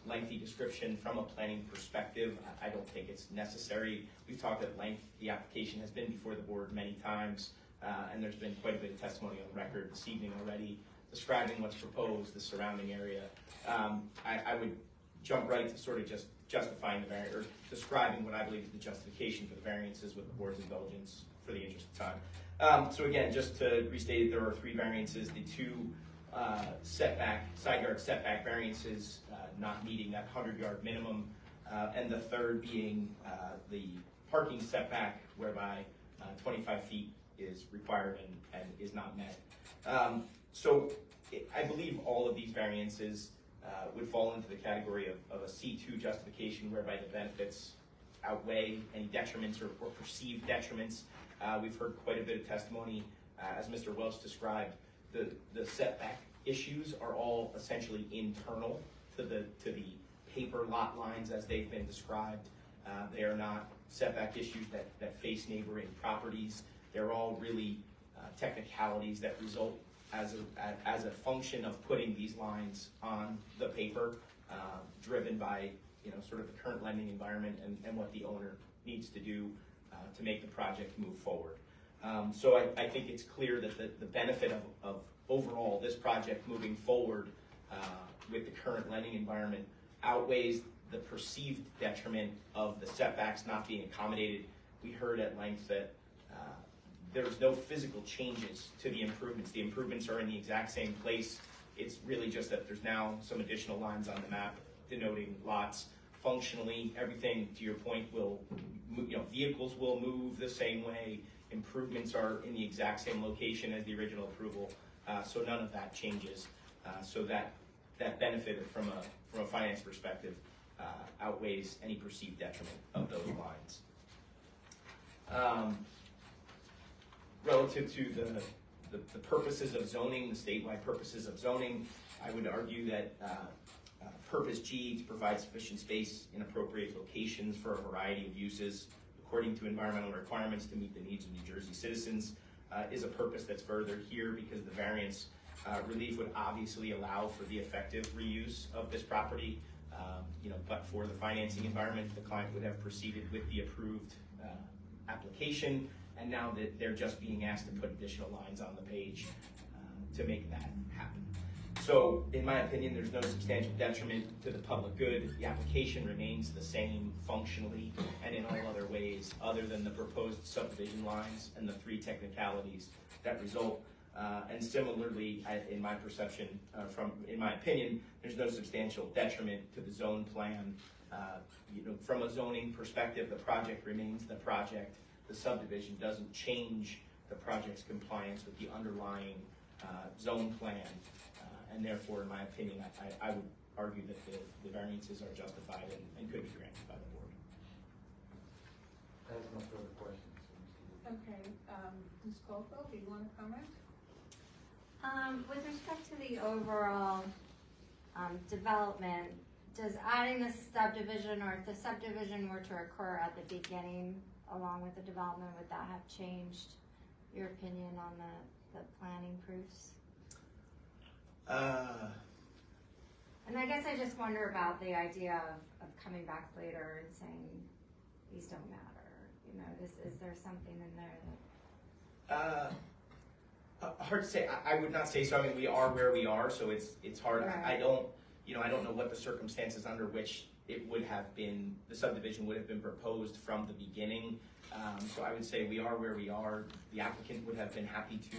lengthy description from a planning perspective. I don't think it's necessary. We've talked at length. The application has been before the board many times, and there's been quite a bit of testimony on the record this evening already describing what's proposed, the surrounding area. I would jump right to sort of just justifying the variance, or describing what I believe is the justification for the variances with the board's indulgence for the interest of time. So again, just to restate, there are 3 variances. The 2 side yard setback variances not meeting that 100-yard minimum, and the third being the parking setback whereby 25 feet is required and is not met. So I believe all of these variances would fall into the category of a C2 justification whereby the benefits outweigh any detriments or perceived detriments. We've heard quite a bit of testimony, as Mr. Welch described. The setback issues are all essentially internal to the paper lot lines as they've been described. They are not setback issues that face neighboring properties. They're all really technicalities that result as a function of putting these lines on the paper, driven by sort of the current lending environment and what the owner needs to do to make the project move forward. So I think it's clear that the benefit of overall this project moving forward with the current lending environment outweighs the perceived detriment of the setbacks not being accommodated. We heard at length that there's no physical changes to the improvements. The improvements are in the exact same place. It's really just that there's now some additional lines on the map denoting lots. Functionally, everything, to your point, will, vehicles will move the same way. Improvements are in the exact same location as the original approval, so none of that changes. So that benefit from a finance perspective outweighs any perceived detriment of those lines. Relative to the purposes of zoning, the statewide purposes of zoning, I would argue that Purpose G, to provide sufficient space in appropriate locations for a variety of uses according to environmental requirements to meet the needs of New Jersey citizens, is a purpose that's furthered here because the variance relief would obviously allow for the effective reuse of this property. But for the financing environment, the client would have proceeded with the approved application, and now that they're just being asked to put additional lines on the page to make that happen. So, in my opinion, there's no substantial detriment to the public good. The application remains the same functionally and in all other ways other than the proposed subdivision lines and the 3 technicalities that result. And similarly, in my perception, in my opinion, there's no substantial detriment to the zone plan. From a zoning perspective, the project remains the project. The subdivision doesn't change the project's compliance with the underlying zone plan. And therefore, in my opinion, I would argue that the variances are justified and could be granted by the board.
I have no further questions.
Okay, Ms. Caldwell, do you want to comment?
With respect to the overall development, does adding the subdivision, or if the subdivision were to occur at the beginning along with the development, would that have changed your opinion on the planning proofs? And I guess I just wonder about the idea of coming back later and saying these don't matter. You know, is there something in there that?
Hard to say. I would not say so. I mean, we are where we are, so it's hard.
Right.
I don't know what the circumstances under which it would have been, the subdivision would have been proposed from the beginning. So I would say we are where we are. The applicant would have been happy to,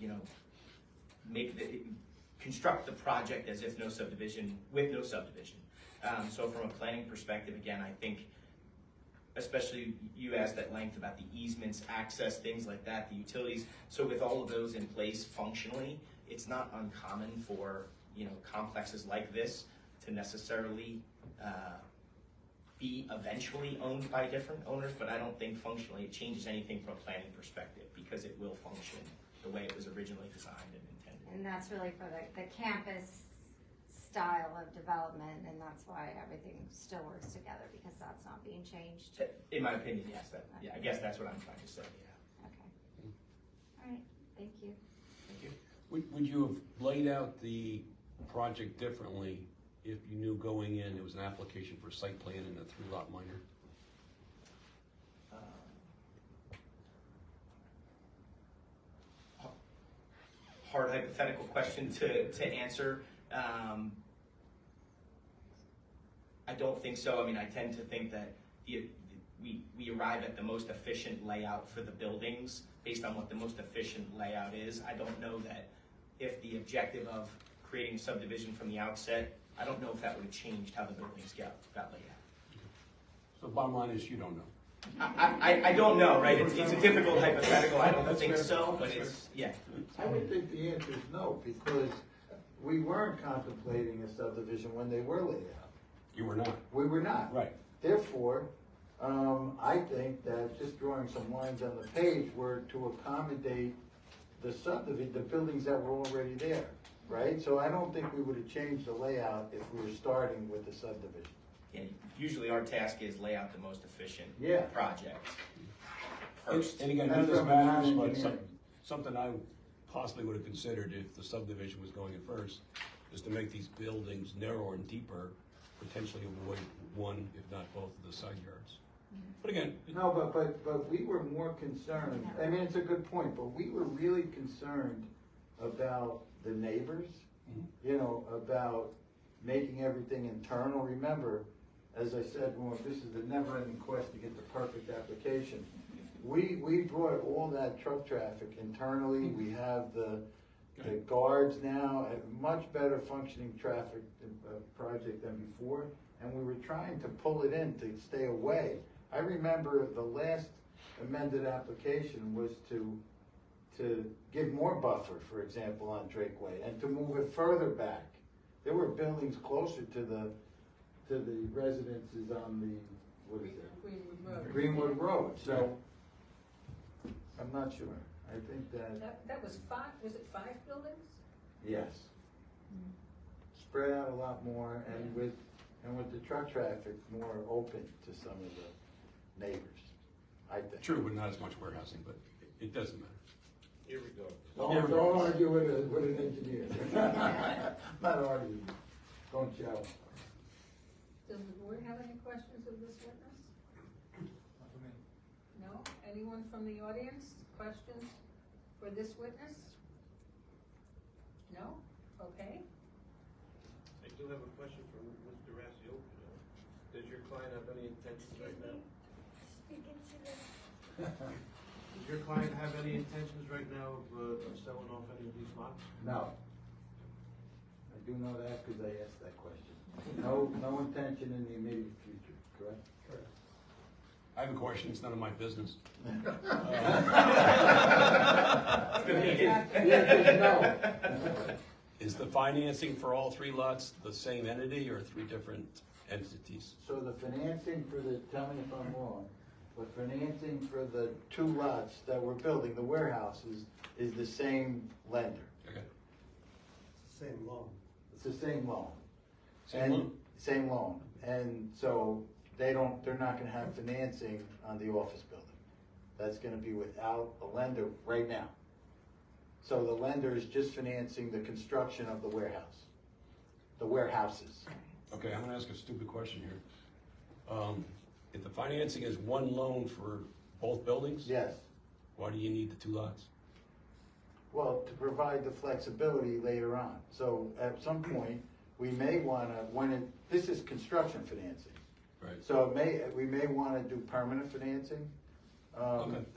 you know, construct the project as if no subdivision, with no subdivision. So from a planning perspective, again, I think, especially you asked at length about the easements, access, things like that, the utilities. So with all of those in place functionally, it's not uncommon for, you know, complexes like this to necessarily be eventually owned by different owners, but I don't think functionally it changes anything from a planning perspective because it will function the way it was originally designed and intended.
And that's really for the campus style of development, and that's why everything still works together, because that's not being changed.
In my opinion, yes. I guess that's what I'm trying to say, yeah.
Okay. All right, thank you.
Thank you.
Would you have laid out the project differently if you knew going in it was an application for site plan and a 3-lot minor?
Hard hypothetical question to answer. I don't think so. I mean, I tend to think that we arrive at the most efficient layout for the buildings based on what the most efficient layout is. I don't know that if the objective of creating a subdivision from the outset, I don't know if that would have changed how the buildings got laid out.
So bottom line is you don't know.
I don't know, right? It's a difficult hypothetical. I don't think so, but it's, yeah.
I would think the answer is no, because we weren't contemplating a subdivision when they were laid out.
You were not.
We were not.
Right.
Therefore, I think that just drawing some lines on the page were to accommodate the subdivision, the buildings that were already there, right? So I don't think we would have changed the layout if we were starting with the subdivision.
And usually our task is lay out the most efficient
Yeah.
project first.
And again, none of this matters, but something I possibly would have considered if the subdivision was going in first is to make these buildings narrower and deeper, potentially avoid one, if not both, of the side yards. But again,
No, but we were more concerned, I mean, it's a good point, but we were really concerned about the neighbors, you know, about making everything internal. Remember, as I said, well, this is the never-ending quest to get the perfect application. We brought all that truck traffic internally. We have the guards now, a much better functioning traffic project than before, and we were trying to pull it in to stay away. I remember the last amended application was to give more buffer, for example, on Drake Way, and to move it further back. There were buildings closer to the residences on the, what is that? Greenwood Road. So, I'm not sure. I think
That was was it 5 buildings?
yes. Spread out a lot more, and with the truck traffic more open to some of the neighbors, I think.
true, but not as much warehousing, but it doesn't matter.
Here we go.
Don't argue with an engineer. Not arguing. Don't shout.
Does the board have any questions of this witness? No? Anyone from the audience? Questions for this witness? No? Okay.
I do have a question for Mr. Rassiopi. Does your client have any intentions right now? Does your client have any intentions right now of selling off any of these lots?
No. I do know that because I asked that question. No intention in the immediate future, correct? Correct.
I have a question, it's none of my business. Is the financing for all 3 lots the same entity or 3 different entities?
So the financing for tell me if I'm wrong, but financing for the 2 lots that we're building, the warehouses, is the same lender.
Okay.
Same loan. It's the same loan.
Same loan?
Same loan. And so they're not gonna have financing on the office building. That's gonna be without a lender right now. So the lender is just financing the construction of the warehouse, the warehouses.
Okay, I'm gonna ask a stupid question here. If the financing is one loan for both buildings?
Yes.
Why do you need the 2 lots?
Well, to provide the flexibility later on. So at some point, we may wanna, this is construction financing.
Right.
So we may wanna do permanent financing,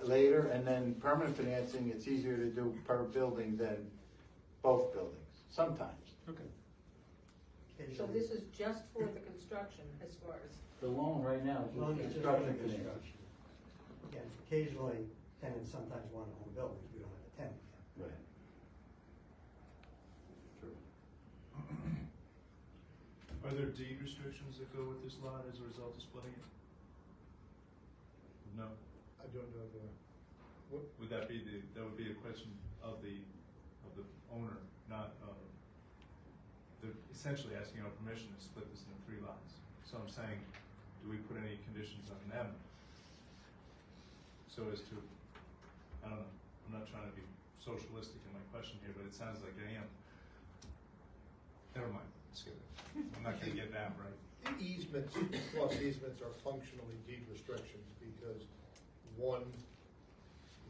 later, and then permanent financing, it's easier to do per building than both buildings, sometimes.
Okay.
So this is just for the construction as far as,
The loan right now is
Loan
just
is just
construction
for
financing.
construction. Again, occasionally tenants sometimes want to own buildings, we don't have a tenant yet.
Right. True.
Are there deed restrictions that go with this lot as a result of splitting it? No.
I don't know
Would that be that would be a question of the owner, not, they're essentially asking our permission to split this into 3 lots. So I'm saying, do we put any conditions on them? So as to, I don't know, I'm not trying to be socialistic in my question here, but it sounds like I am. Never mind, skip it. I'm not gonna get that right.
Easements, plus easements are functionally deed restrictions because one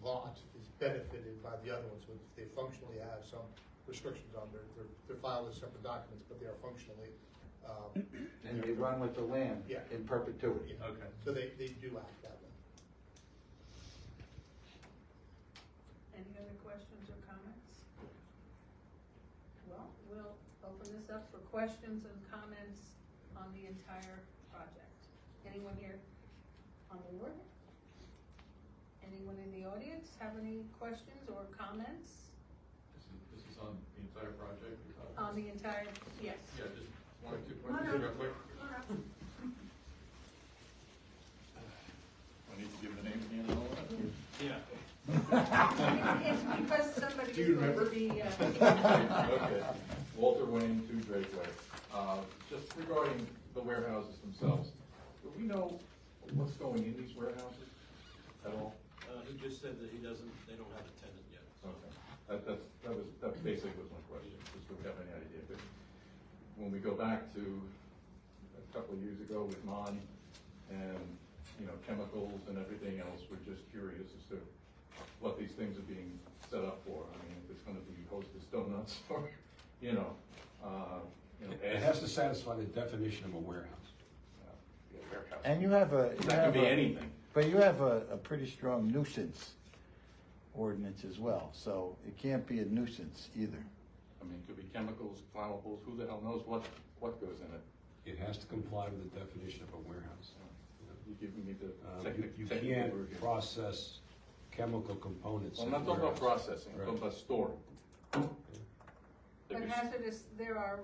lot is benefited by the other one, so they functionally have some restrictions on they're filed as separate documents, but they are functionally,
And they run with the land in perpetuity.
Okay.
so they do act that way.
any other questions or comments? Well, we'll open this up for questions and comments on the entire project. Anyone here on the board? Anyone in the audience have any questions or comments?
This is on the entire project?
On the entire, yes.
Yeah, just 1 or 2
Come on
questions real
up.
quick.
Come on up.
I need to give the name again and all that? Yeah.
It's because somebody
Do
is
you
going to
remember?
be,
Okay. Walter Wayne, 2 Dreutzler. Just regarding the warehouses themselves, do we know what's going in these warehouses at all?
He just said that they don't have a tenant yet.
Okay. That basically was my question, just if we have any idea. But when we go back to a couple of years ago with Mon and, chemicals and everything else, we're just curious as to what these things are being set up for. I mean, if it's gonna be Hostess Donuts or,
It has to satisfy the definition of a warehouse.
warehouse.
And you have a.
That could be anything.
But you have a pretty strong nuisance ordinance as well, so it can't be a nuisance either.
I mean, it could be chemicals, flammables, who the hell knows what goes in it?
It has to comply with the definition of a warehouse.
You giving me the
You
technical
can't
word here.
process chemical components.
Well, I'm
in
not talking about
warehouse.
processing, I'm
Right.
talking about storing.
but hazardous, there are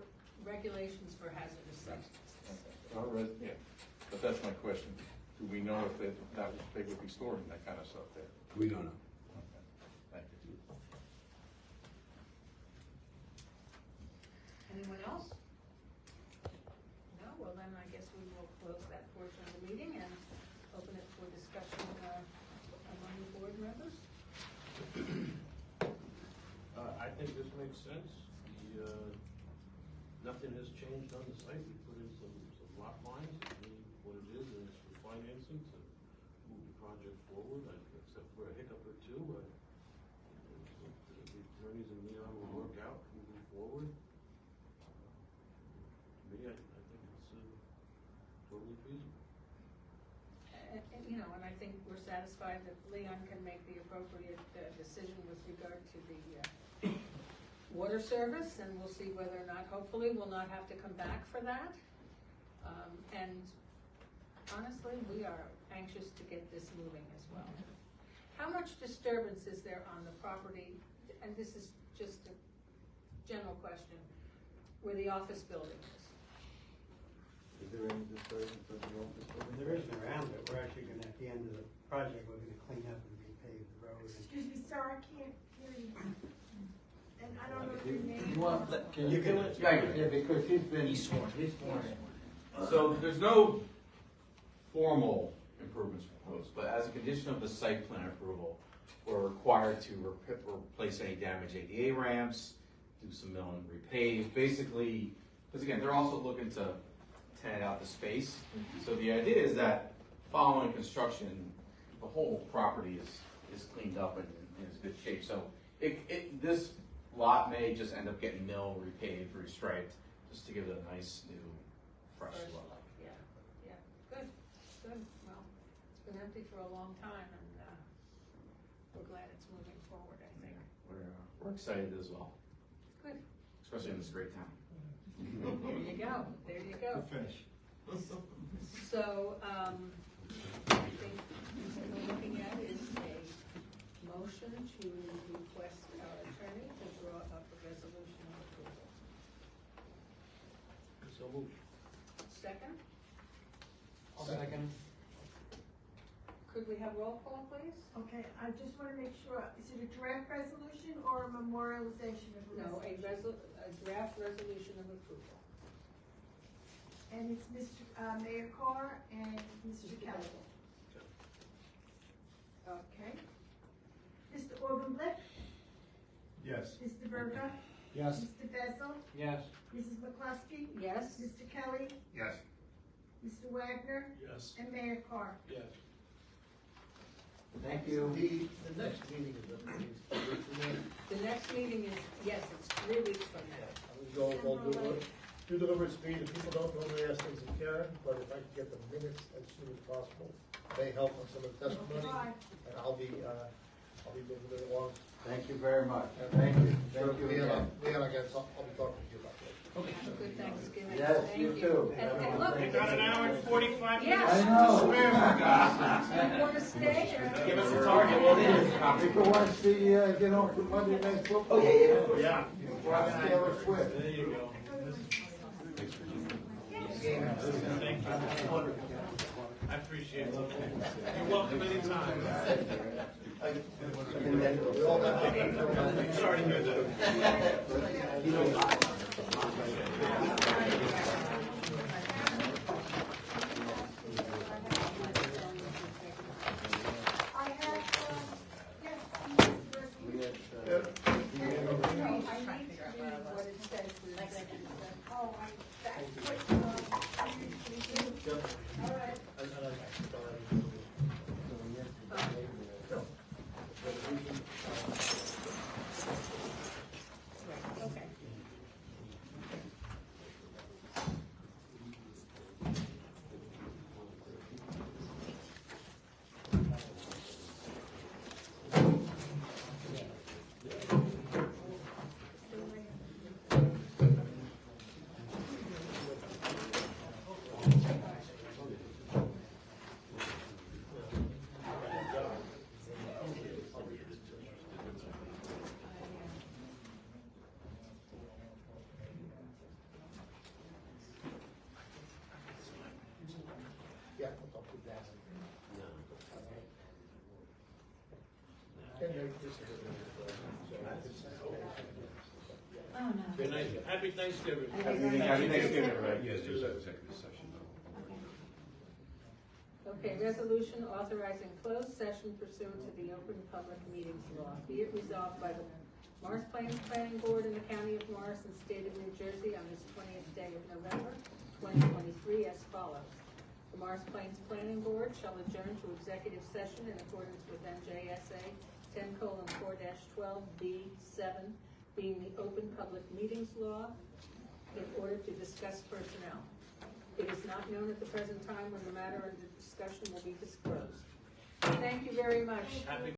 regulations for hazardous substances.
Yeah, but that's my question. Do we know if they would be storing that kind of stuff there?
We don't know.
Okay. Thank you.
Anyone else? No, well then I guess we will close that portion of the meeting and open it for discussion among the board members.
I think this makes sense. Nothing has changed on the site. We put in some lot lines, what it is, and it's for financing to move the project forward, except for a hiccup or two. The attorneys and Leon will work out moving forward. To me, I think it's totally feasible.
And I think we're satisfied that Leon can make the appropriate decision with regard to the water service, and we'll see whether or not, hopefully, we'll not have to come back for that. And honestly, we are anxious to get this moving as well. How much disturbance is there on the property, and this is just a general question, where the office building is?
Is there any disturbance of the office building?
There isn't around it, we're actually gonna, at the end of the project, we're gonna clean up and repave the road.
Excuse me, sir, I can't hear you. And I don't know if your name.
Can you do it? Yeah, because he's sworn.
So there's no formal improvements proposed, but as a condition of the site plan approval, we're required to replace any damaged ADA ramps, do some mill and repave, basically, because again, they're also looking to tenant out the space. So the idea is that following construction, the whole property is cleaned up and is good shape. So this lot may just end up getting milled, repaved, restriped, just to give it a nice new, fresh look.
Yeah, yeah, good, good. Well, it's been empty for a long time, and we're glad it's moving forward, I think.
We're excited as well,
Good.
especially in this great town.
There you go, there you go.
Good finish.
So, I think what we're looking at is a motion to request our attorney to draw up a resolution of approval.
So moved.
Second,
I'll second.
could we have roll call, please?
Okay, I just wanna make sure, is it a draft resolution or a memorialization of a
No,
resolution?
a draft resolution of approval.
And it's Mr. Mayor Carr and Mr. Kelly.
Okay,
Mr. Augenblick,
Yes.
Mr. Berger,
Yes.
Mr. Bezel,
Yes.
Mrs. McCluskey,
yes?
Mr. Kelly,
Yes.
Mr. Wagner,
Yes.
and Mayor Carr.
Yes.
Thank you.
The next meeting is
The next meeting is, yes, it's 3 weeks from now.
We'll
do deliberate speed, if people don't normally ask things of Karen, but if I can get the minutes as soon as possible, may help on some of the testimony,
Bye.
and I'll be moving it along.
Thank you very much. Thank you. Thank you
Leon,
again.
I guess I'll be talking to you about that.
Have a good Thanksgiving.
Yes,
Thank
you too.
And look.
We got an hour and 45
Yeah.
minutes.
I know.
Spare, for God's sakes.
You want to stay or?
Give us a target, what it is.
You can watch the, get on for Monday Night Football.
Yeah.
Watch Taylor Swift.
There you go. Thank you. I appreciate it. You're welcome anytime. Sorry to hear that.
I have, yes,
I need to read what it says for the executive session. Oh, that's what, you do. All right. Right, okay.
Yeah, I'll talk to that.
Oh, no.
Good night. Happy Thanksgiving.
Happy Thanksgiving, everybody.
Yes, there's an executive session.
Okay, resolution authorizing closed session pursuant to the Open Public Meetings Law. Be it resolved by the Morris Plains Planning Board in the County of Morris and State of New Jersey on this 20th day of November, 2023 as follows. The Morris Plains Planning Board shall adjourn to executive session in accordance with NJSA 10:4-12B7, being the Open Public Meetings Law, in order to discuss personnel. It is not known at the present time when the matter under discussion will be disclosed. Thank you very much.
Happy